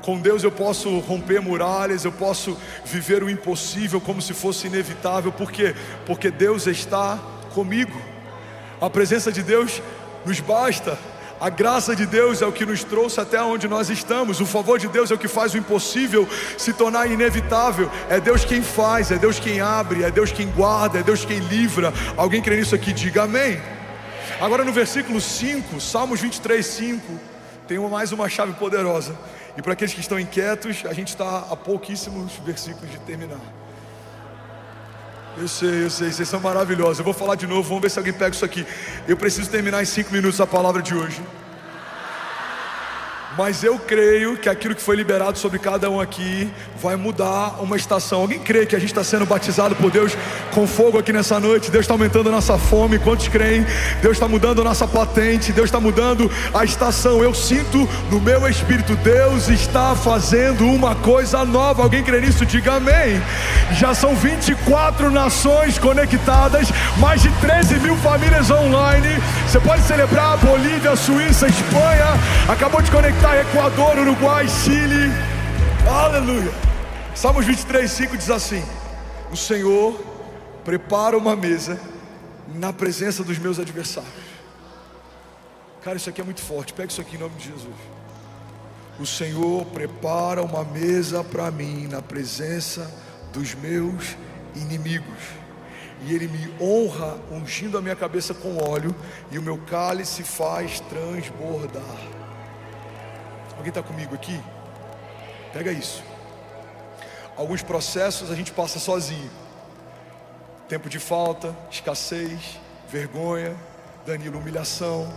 Com Deus eu posso romper muralhas, eu posso viver o impossível como se fosse inevitável. Por quê? Porque Deus está comigo. A presença de Deus nos basta. A graça de Deus é o que nos trouxe até onde nós estamos. O favor de Deus é o que faz o impossível se tornar inevitável. É Deus quem faz, é Deus quem abre, é Deus quem guarda, é Deus quem livra. Alguém crê nisso aqui? Diga amém. Agora no versículo 5, Salmos 23, 5, tem mais uma chave poderosa. E para aqueles que estão inquietos, a gente está a pouquíssimos versículos de terminar. Eu sei, vocês são maravilhosos. Eu vou falar de novo, vamos ver se alguém pega isso aqui. Eu preciso terminar em 5 minutos a palavra de hoje. Mas eu creio que aquilo que foi liberado sobre cada um aqui vai mudar uma estação. Alguém crê que a gente está sendo batizado por Deus com fogo aqui nessa noite? Deus está aumentando a nossa fome. Quantos creem? Deus está mudando a nossa patente. Deus está mudando a estação. Eu sinto no meu espírito, Deus está fazendo uma coisa nova. Alguém crê nisso? Diga amém. Já são 24 nações conectadas, mais de 13 mil famílias online. Você pode celebrar Bolívia, Suíça, Espanha. Acabou de conectar Equador, Uruguai, Chile. Aleluia. Salmos 23, 5 diz assim: o Senhor prepara uma mesa na presença dos meus adversários. Cara, isso aqui é muito forte. Pega isso aqui em nome de Jesus. O Senhor prepara uma mesa para mim na presença dos meus inimigos, e Ele me honra ungindo a minha cabeça com óleo, e o meu cálice faz transbordar. Alguém está comigo aqui? Pega isso. Alguns processos a gente passa sozinho. Tempo de falta, escassez, vergonha, Danilo, humilhação,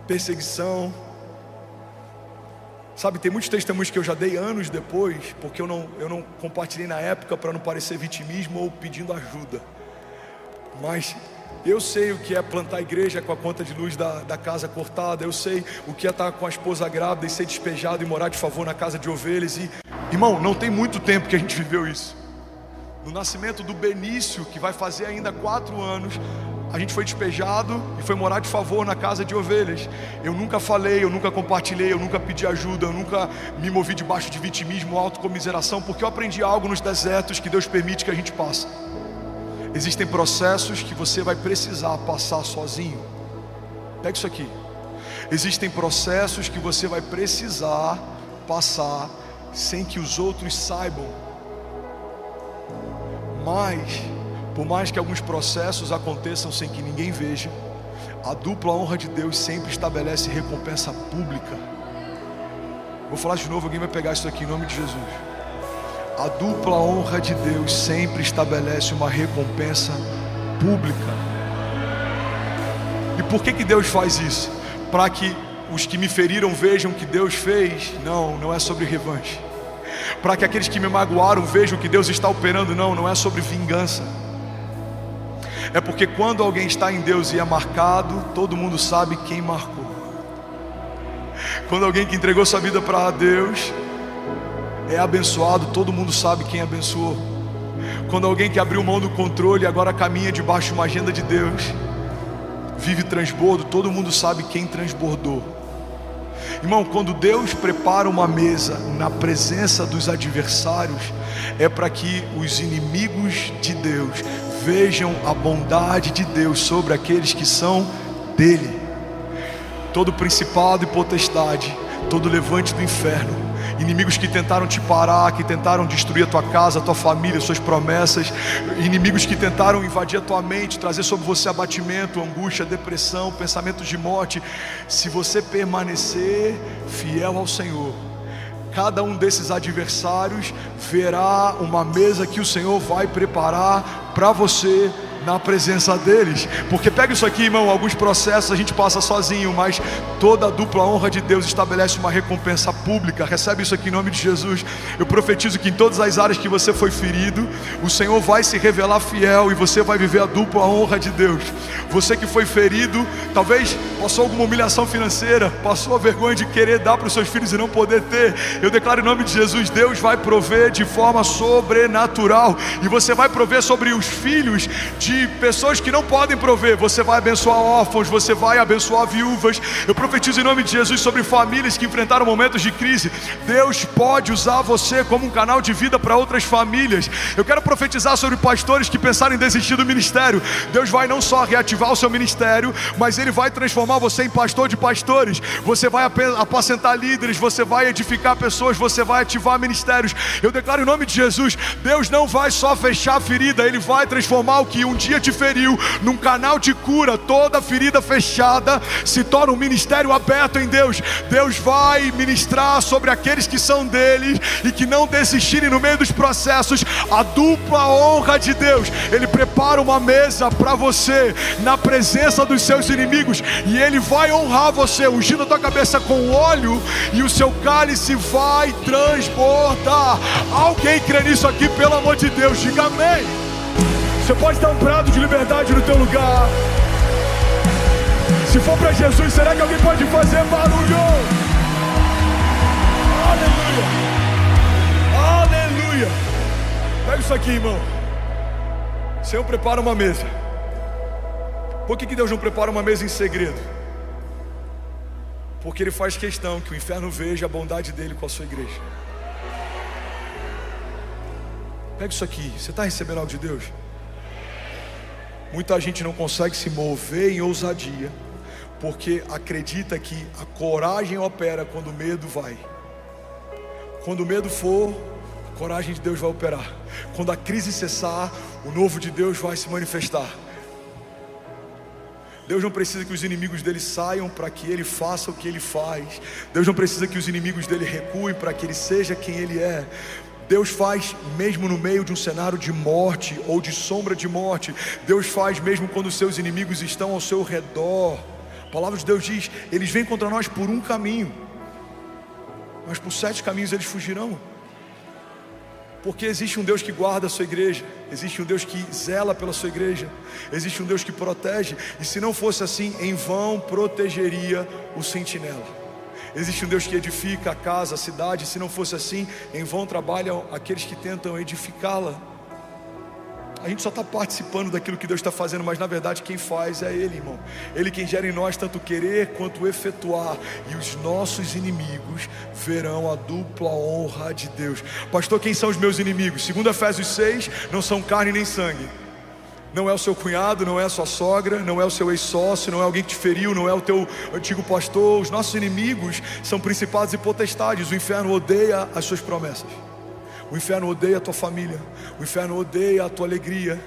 perseguição. Sabe, tem muitos testemunhos que eu já dei anos depois, porque eu não compartilhei na época para não parecer vitimismo ou pedindo ajuda. Mas eu sei o que é plantar igreja com a conta de luz da casa cortada. Eu sei o que é estar com a esposa grávida e ser despejado e morar de favor na casa de ovelhas. E, irmão, não tem muito tempo que a gente viveu isso. No nascimento do Benício, que vai fazer ainda 4 anos, a gente foi despejado e foi morar de favor na casa de ovelhas. Eu nunca falei, eu nunca compartilhei, eu nunca pedi ajuda, eu nunca me movi debaixo de vitimismo ou autocomiseração, porque eu aprendi algo nos desertos que Deus permite que a gente passe. Existem processos que você vai precisar passar sozinho. Pega isso aqui. Existem processos que você vai precisar passar sem que os outros saibam. Mas, por mais que alguns processos aconteçam sem que ninguém veja, a dupla honra de Deus sempre estabelece recompensa pública. Vou falar de novo, alguém vai pegar isso aqui em nome de Jesus. A dupla honra de Deus sempre estabelece uma recompensa pública. E por que Deus faz isso? Para que os que me feriram vejam o que Deus fez? Não é sobre revanche. Para que aqueles que me magoaram vejam o que Deus está operando? Não é sobre vingança. É porque quando alguém está em Deus e é marcado, todo mundo sabe quem marcou. Quando alguém que entregou sua vida para Deus é abençoado, todo mundo sabe quem abençoou. Quando alguém que abriu mão do controle e agora caminha debaixo de uma agenda de Deus, vive transbordo, todo mundo sabe quem transbordou. Irmão, quando Deus prepara uma mesa na presença dos adversários, é para que os inimigos de Deus vejam a bondade de Deus sobre aqueles que são dele. Todo principado e potestade, todo levante do inferno, inimigos que tentaram te parar, que tentaram destruir a tua casa, a tua família, suas promessas, inimigos que tentaram invadir a tua mente, trazer sobre você abatimento, angústia, depressão, pensamentos de morte. Se você permanecer fiel ao Senhor, cada um desses adversários verá uma mesa que o Senhor vai preparar para você na presença deles. Porque pega isso aqui, irmão, alguns processos a gente passa sozinho, mas toda a dupla honra de Deus estabelece uma recompensa pública. Recebe isso aqui em nome de Jesus. Eu profetizo que em todas as áreas que você foi ferido, o Senhor vai se revelar fiel e você vai viver a dupla honra de Deus. Você que foi ferido, talvez passou alguma humilhação financeira, passou a vergonha de querer dar para os seus filhos e não poder ter. Eu declaro em nome de Jesus, Deus vai prover de forma sobrenatural, e você vai prover sobre os filhos de de pessoas que não podem prover. Você vai abençoar órfãos, você vai abençoar viúvas. Eu profetizo em nome de Jesus sobre famílias que enfrentaram momentos de crise. Deus pode usar você como um canal de vida para outras famílias. Eu quero profetizar sobre pastores que pensaram em desistir do ministério. Deus vai não só reativar o seu ministério, mas Ele vai transformar você em pastor de pastores. Você vai apacentar líderes, você vai edificar pessoas, você vai ativar ministérios. Eu declaro em nome de Jesus, Deus não vai só fechar a ferida, Ele vai transformar o que um dia te feriu num canal de cura. Toda ferida fechada se torna um ministério aberto em Deus. Deus vai ministrar sobre aqueles que são dele e que não desistirem no meio dos processos. A dupla honra de Deus. Ele prepara uma mesa para você na presença dos seus inimigos, e Ele vai honrar você, ungindo a tua cabeça com óleo, e o seu cálice vai transbordar. Alguém crê nisso aqui, pelo amor de Deus, diga amém. Você pode dar um brado de liberdade no teu lugar. Se for para Jesus, será que alguém pode fazer barulho? Aleluia, aleluia. Pega isso aqui, irmão. O Senhor prepara uma mesa. Por que Deus não prepara uma mesa em segredo? Porque Ele faz questão que o inferno veja a bondade dEle com a sua igreja. Pega isso aqui. Você está recebendo algo de Deus? Muita gente não consegue se mover em ousadia, porque acredita que a coragem opera quando o medo vai. Quando o medo for, a coragem de Deus vai operar. Quando a crise cessar, o novo de Deus vai se manifestar. Deus não precisa que os inimigos dele saiam para que ele faça o que ele faz. Deus não precisa que os inimigos dele recuem para que ele seja quem ele é. Deus faz mesmo no meio de um cenário de morte ou de sombra de morte. Deus faz mesmo quando os seus inimigos estão ao seu redor. A palavra de Deus diz: eles vêm contra nós por um caminho, mas por 7 caminhos eles fugirão. Porque existe um Deus que guarda a sua igreja, existe um Deus que zela pela sua igreja, existe um Deus que protege. E se não fosse assim, em vão protegeria o sentinela. Existe um Deus que edifica a casa, a cidade. Se não fosse assim, em vão trabalham aqueles que tentam edificá-la. A gente só está participando daquilo que Deus está fazendo, mas na verdade quem faz é Ele, irmão. Ele quem gera em nós tanto querer quanto efetuar. E os nossos inimigos verão a dupla honra de Deus. Pastor, quem são os meus inimigos? Segundo Efésios 6, não são carne nem sangue. Não é o seu cunhado, não é a sua sogra, não é o seu ex-sócio, não é alguém que te feriu, não é o teu antigo pastor. Os nossos inimigos são principados e potestades. O inferno odeia as suas promessas. O inferno odeia a tua família. O inferno odeia a tua alegria.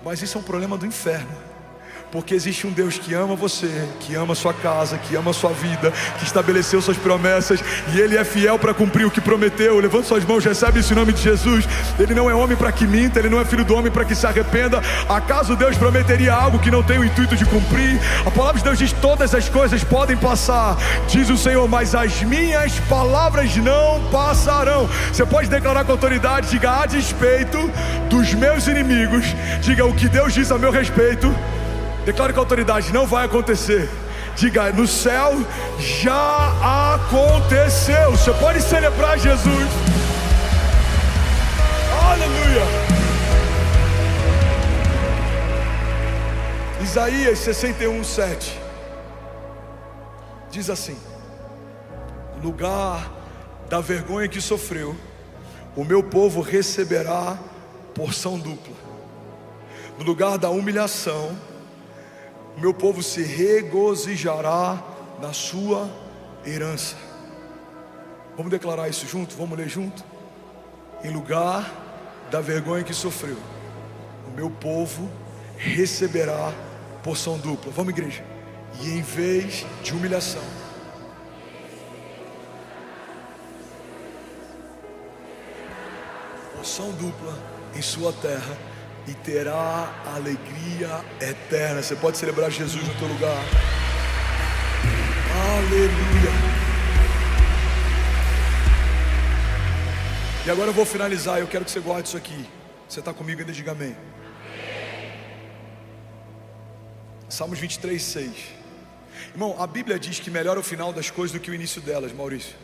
Mas isso é um problema do inferno. Porque existe um Deus que ama você, que ama a sua casa, que ama a sua vida, que estabeleceu suas promessas, e Ele é fiel para cumprir o que prometeu. Levanta suas mãos, recebe isso em nome de Jesus. Ele não é homem para que minta, Ele não é filho do homem para que se arrependa. Acaso Deus prometeria algo que não tem o intuito de cumprir? A palavra de Deus diz: todas as coisas podem passar, diz o Senhor, mas as minhas palavras não passarão. Você pode declarar com autoridade, diga: a despeito dos meus inimigos, diga: o que Deus diz a meu respeito, declare com autoridade, não vai acontecer. Diga: no céu já aconteceu. Você pode celebrar Jesus. Aleluia. Isaías 61:7 diz assim: no lugar da vergonha que sofreu, o meu povo receberá porção dupla. No lugar da humilhação, o meu povo se regozijará na sua herança. Vamos declarar isso junto? Vamos ler junto? Em lugar da vergonha que sofreu, o meu povo receberá porção dupla. Vamos, igreja. E em vez de humilhação, porção dupla em sua terra, e terá alegria eterna. Você pode celebrar Jesus no teu lugar. Aleluia. E agora eu vou finalizar. Eu quero que você guarde isso aqui. Você está comigo ainda? Diga amém. Salmos 23:6. Irmão, a Bíblia diz que melhor é o final das coisas do que o início delas, Maurício.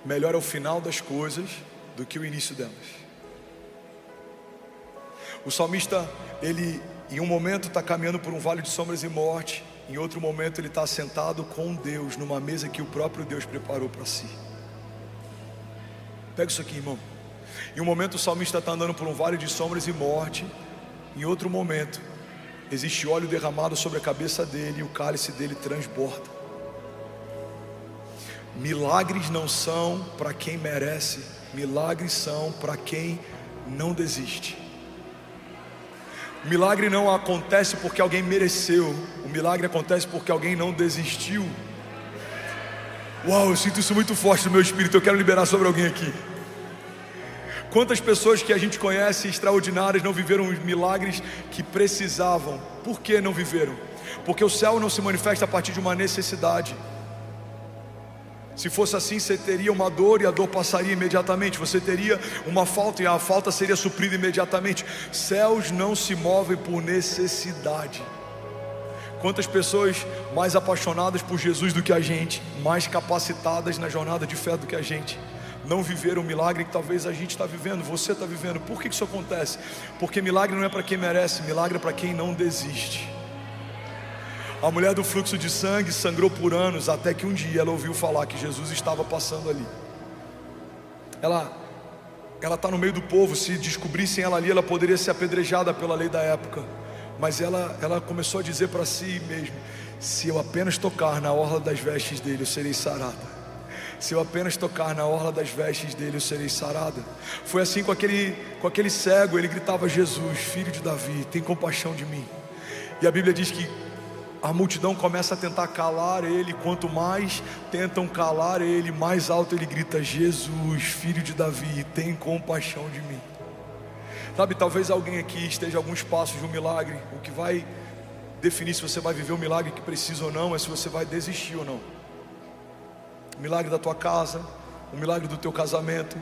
Melhor é o final das coisas do que o início delas. O salmista, ele em um momento está caminhando por um vale de sombras e morte, em outro momento ele está sentado com Deus numa mesa que o próprio Deus preparou para si. Pega isso aqui, irmão. Em um momento o salmista está andando por um vale de sombras e morte, em outro momento existe óleo derramado sobre a cabeça dele e o cálice dele transborda. Milagres não são para quem merece, milagres são para quem não desiste. O milagre não acontece porque alguém mereceu, o milagre acontece porque alguém não desistiu. Uau, eu sinto isso muito forte no meu espírito, eu quero liberar sobre alguém aqui. Quantas pessoas que a gente conhece extraordinárias não viveram os milagres que precisavam? Por que não viveram? Porque o céu não se manifesta a partir de uma necessidade. Se fosse assim, você teria uma dor e a dor passaria imediatamente. Você teria uma falta e a falta seria suprida imediatamente. Céus não se movem por necessidade. Quantas pessoas mais apaixonadas por Jesus do que a gente, mais capacitadas na jornada de fé do que a gente, não viveram o milagre que talvez a gente está vivendo, você está vivendo. Por que isso acontece? Porque milagre não é para quem merece, milagre é para quem não desiste. A mulher do fluxo de sangue sangrou por anos, até que um dia ela ouviu falar que Jesus estava passando ali. Ela está no meio do povo, se descobrissem ela ali, ela poderia ser apedrejada pela lei da época. Mas ela começou a dizer para si mesma: se eu apenas tocar na orla das vestes dele, eu serei sarada. Se eu apenas tocar na orla das vestes dele, eu serei sarada. Foi assim com aquele cego, ele gritava: Jesus, filho de Davi, tem compaixão de mim. E a Bíblia diz que a multidão começa a tentar calar ele. Quanto mais tentam calar ele, mais alto ele grita: Jesus, filho de Davi, tem compaixão de mim. Sabe, talvez alguém aqui esteja a alguns passos de um milagre. O que vai definir se você vai viver o milagre que precisa ou não é se você vai desistir ou não. O milagre da tua casa, o milagre do teu casamento,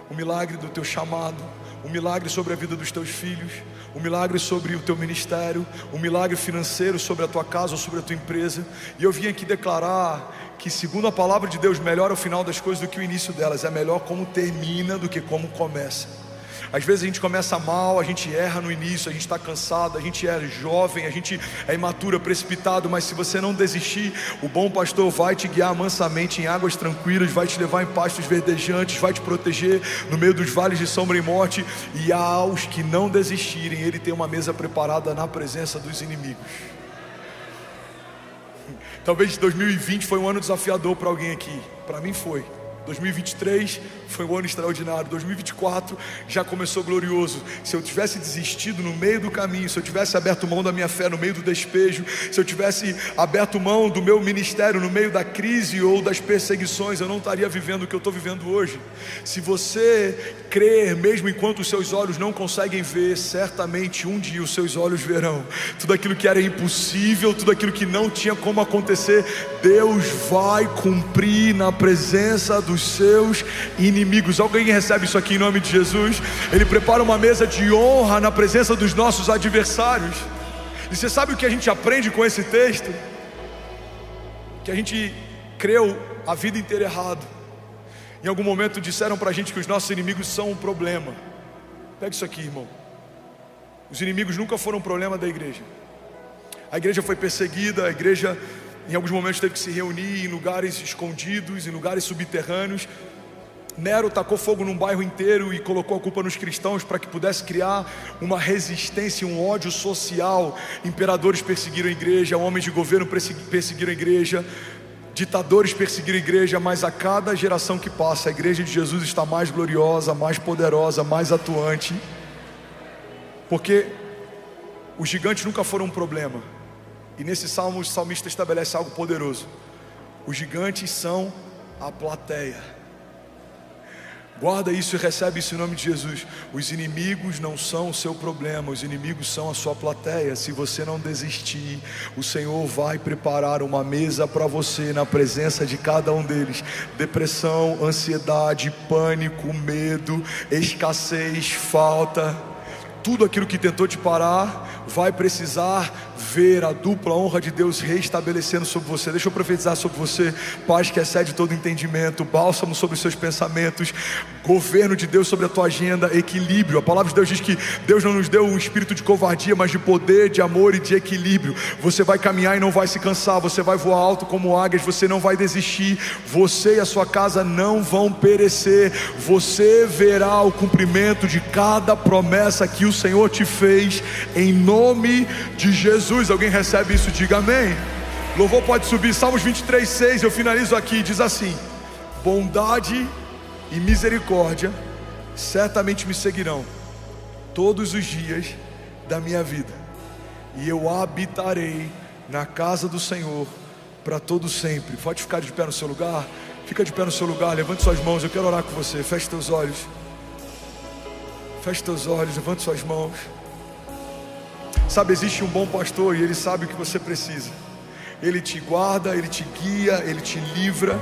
o milagre do teu chamado, o milagre sobre a vida dos teus filhos, o milagre sobre o teu ministério, o milagre financeiro sobre a tua casa ou sobre a tua empresa. E eu vim aqui declarar que, segundo a palavra de Deus, melhor é o final das coisas do que o início delas. É melhor como termina do que como começa. Às vezes a gente começa mal, a gente erra no início, a gente está cansado, a gente é jovem, a gente é imaturo, precipitado. Mas se você não desistir, o bom pastor vai te guiar mansamente em águas tranquilas, vai te levar em pastos verdejantes, vai te proteger no meio dos vales de sombra e morte. E aos que não desistirem, Ele tem uma mesa preparada na presença dos inimigos. Talvez 2020 foi um ano desafiador para alguém aqui. Para mim foi. 2023 foi um ano extraordinário. 2024 já começou glorioso. Se eu tivesse desistido no meio do caminho, se eu tivesse aberto mão da minha fé no meio do despejo, se eu tivesse aberto mão do meu ministério no meio da crise ou das perseguições, eu não estaria vivendo o que eu estou vivendo hoje. Se você crer, mesmo enquanto os seus olhos não conseguem ver, certamente um dia os seus olhos verão. Tudo aquilo que era impossível, tudo aquilo que não tinha como acontecer, Deus vai cumprir na presença dos seus inimigos. Alguém recebe isso aqui em nome de Jesus? Ele prepara uma mesa de honra na presença dos nossos adversários. E você sabe o que a gente aprende com esse texto? Que a gente creu a vida inteira errado. Em algum momento disseram pra gente que os nossos inimigos são um problema. Pega isso aqui, irmão. Os inimigos nunca foram um problema da igreja. A igreja foi perseguida, a igreja em alguns momentos teve que se reunir em lugares escondidos, em lugares subterrâneos. Nero tacou fogo num bairro inteiro e colocou a culpa nos cristãos para que pudesse criar uma resistência, um ódio social. Imperadores perseguiram a igreja, homens de governo perseguiram a igreja, ditadores perseguiram a igreja. Mas a cada geração que passa, a igreja de Jesus está mais gloriosa, mais poderosa, mais atuante, porque os gigantes nunca foram um problema. E nesse salmo o salmista estabelece algo poderoso: os gigantes são a plateia. Guarda isso e recebe isso em nome de Jesus. Os inimigos não são o seu problema, os inimigos são a sua plateia. Se você não desistir, o Senhor vai preparar uma mesa para você na presença de cada um deles. Depressão, ansiedade, pânico, medo, escassez, falta, tudo aquilo que tentou te parar vai precisar ver a dupla honra de Deus reestabelecendo sobre você. Deixa eu profetizar sobre você: paz que excede todo entendimento, bálsamo sobre os seus pensamentos, governo de Deus sobre a tua agenda, equilíbrio. A palavra de Deus diz que Deus não nos deu um espírito de covardia, mas de poder, de amor e de equilíbrio. Você vai caminhar e não vai se cansar, você vai voar alto como águias, você não vai desistir, você e a sua casa não vão perecer, você verá o cumprimento de cada promessa que o Senhor te fez, em nome de Jesus. Alguém recebe isso? Diga amém. Louvor pode subir. Salmos 23:6, eu finalizo aqui, diz assim: bondade e misericórdia certamente me seguirão todos os dias da minha vida, e eu habitarei na casa do Senhor para todo sempre. Pode ficar de pé no seu lugar. Fica de pé no seu lugar, levante suas mãos, eu quero orar com você. Feche teus olhos. Feche teus olhos, levante suas mãos. Sabe, existe um bom pastor e ele sabe o que você precisa. Ele te guarda, ele te guia, ele te livra,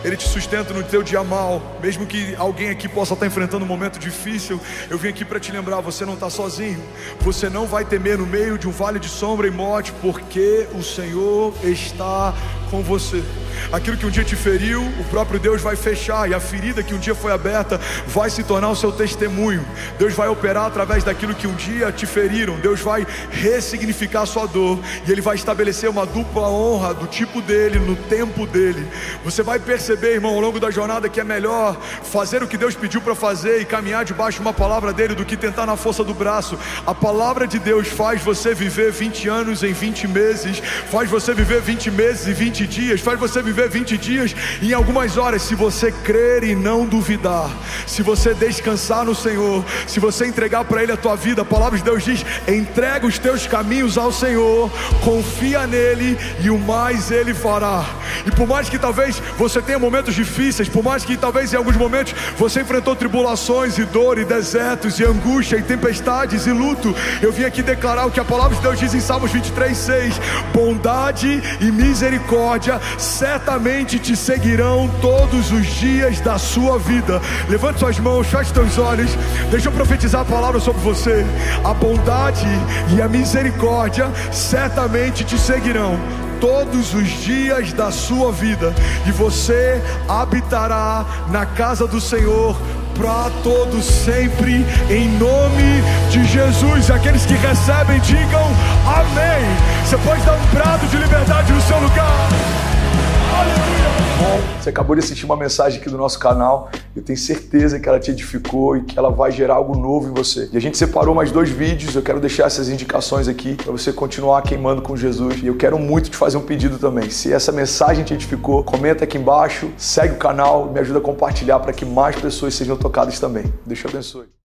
ele te sustenta no teu dia mal. Mesmo que alguém aqui possa estar enfrentando um momento difícil, eu vim aqui para te lembrar: você não está sozinho. Você não vai temer no meio de um vale de sombra e morte, porque o Senhor está com você. Aquilo que um dia te feriu, o próprio Deus vai fechar, e a ferida que um dia foi aberta vai se tornar o seu testemunho. Deus vai operar através daquilo que um dia te feriram. Deus vai ressignificar a sua dor, e Ele vai estabelecer uma dupla honra do tipo dele, no tempo dele. Você vai perceber, irmão, ao longo da jornada, que é melhor fazer o que Deus pediu para fazer e caminhar debaixo de uma palavra dele do que tentar na força do braço. A palavra de Deus faz você viver 20 anos em 20 meses, faz você viver 20 meses e 20 dias, faz você viver 20 dias em algumas horas, se você crer e não duvidar, se você descansar no Senhor, se você entregar para Ele a tua vida. A palavra de Deus diz: entrega os teus caminhos ao Senhor, confia nele e o mais Ele fará. E por mais que talvez você tenha momentos difíceis, por mais que talvez em alguns momentos você enfrentou tribulações e dor e desertos e angústia e tempestades e luto, eu vim aqui declarar o que a palavra de Deus diz em Salmos 23:6: bondade e misericórdia certamente te seguirão todos os dias da sua vida. Levante suas mãos, feche teus olhos, deixa eu profetizar a palavra sobre você. A bondade e a misericórdia certamente te seguirão todos os dias da sua vida, e você habitará na casa do Senhor para todo sempre, em nome de Jesus. Aqueles que recebem, digam amém. Você pode dar um brado de liberdade no seu lugar. Bom, você acabou de assistir uma mensagem aqui do nosso canal. Eu tenho certeza que ela te edificou e que ela vai gerar algo novo em você. E a gente separou mais 2 vídeos. Eu quero deixar essas indicações aqui para você continuar queimando com Jesus. E eu quero muito te fazer um pedido também. Se essa mensagem te edificou, comenta aqui embaixo, segue o canal, me ajuda a compartilhar para que mais pessoas sejam tocadas também. Deus te abençoe.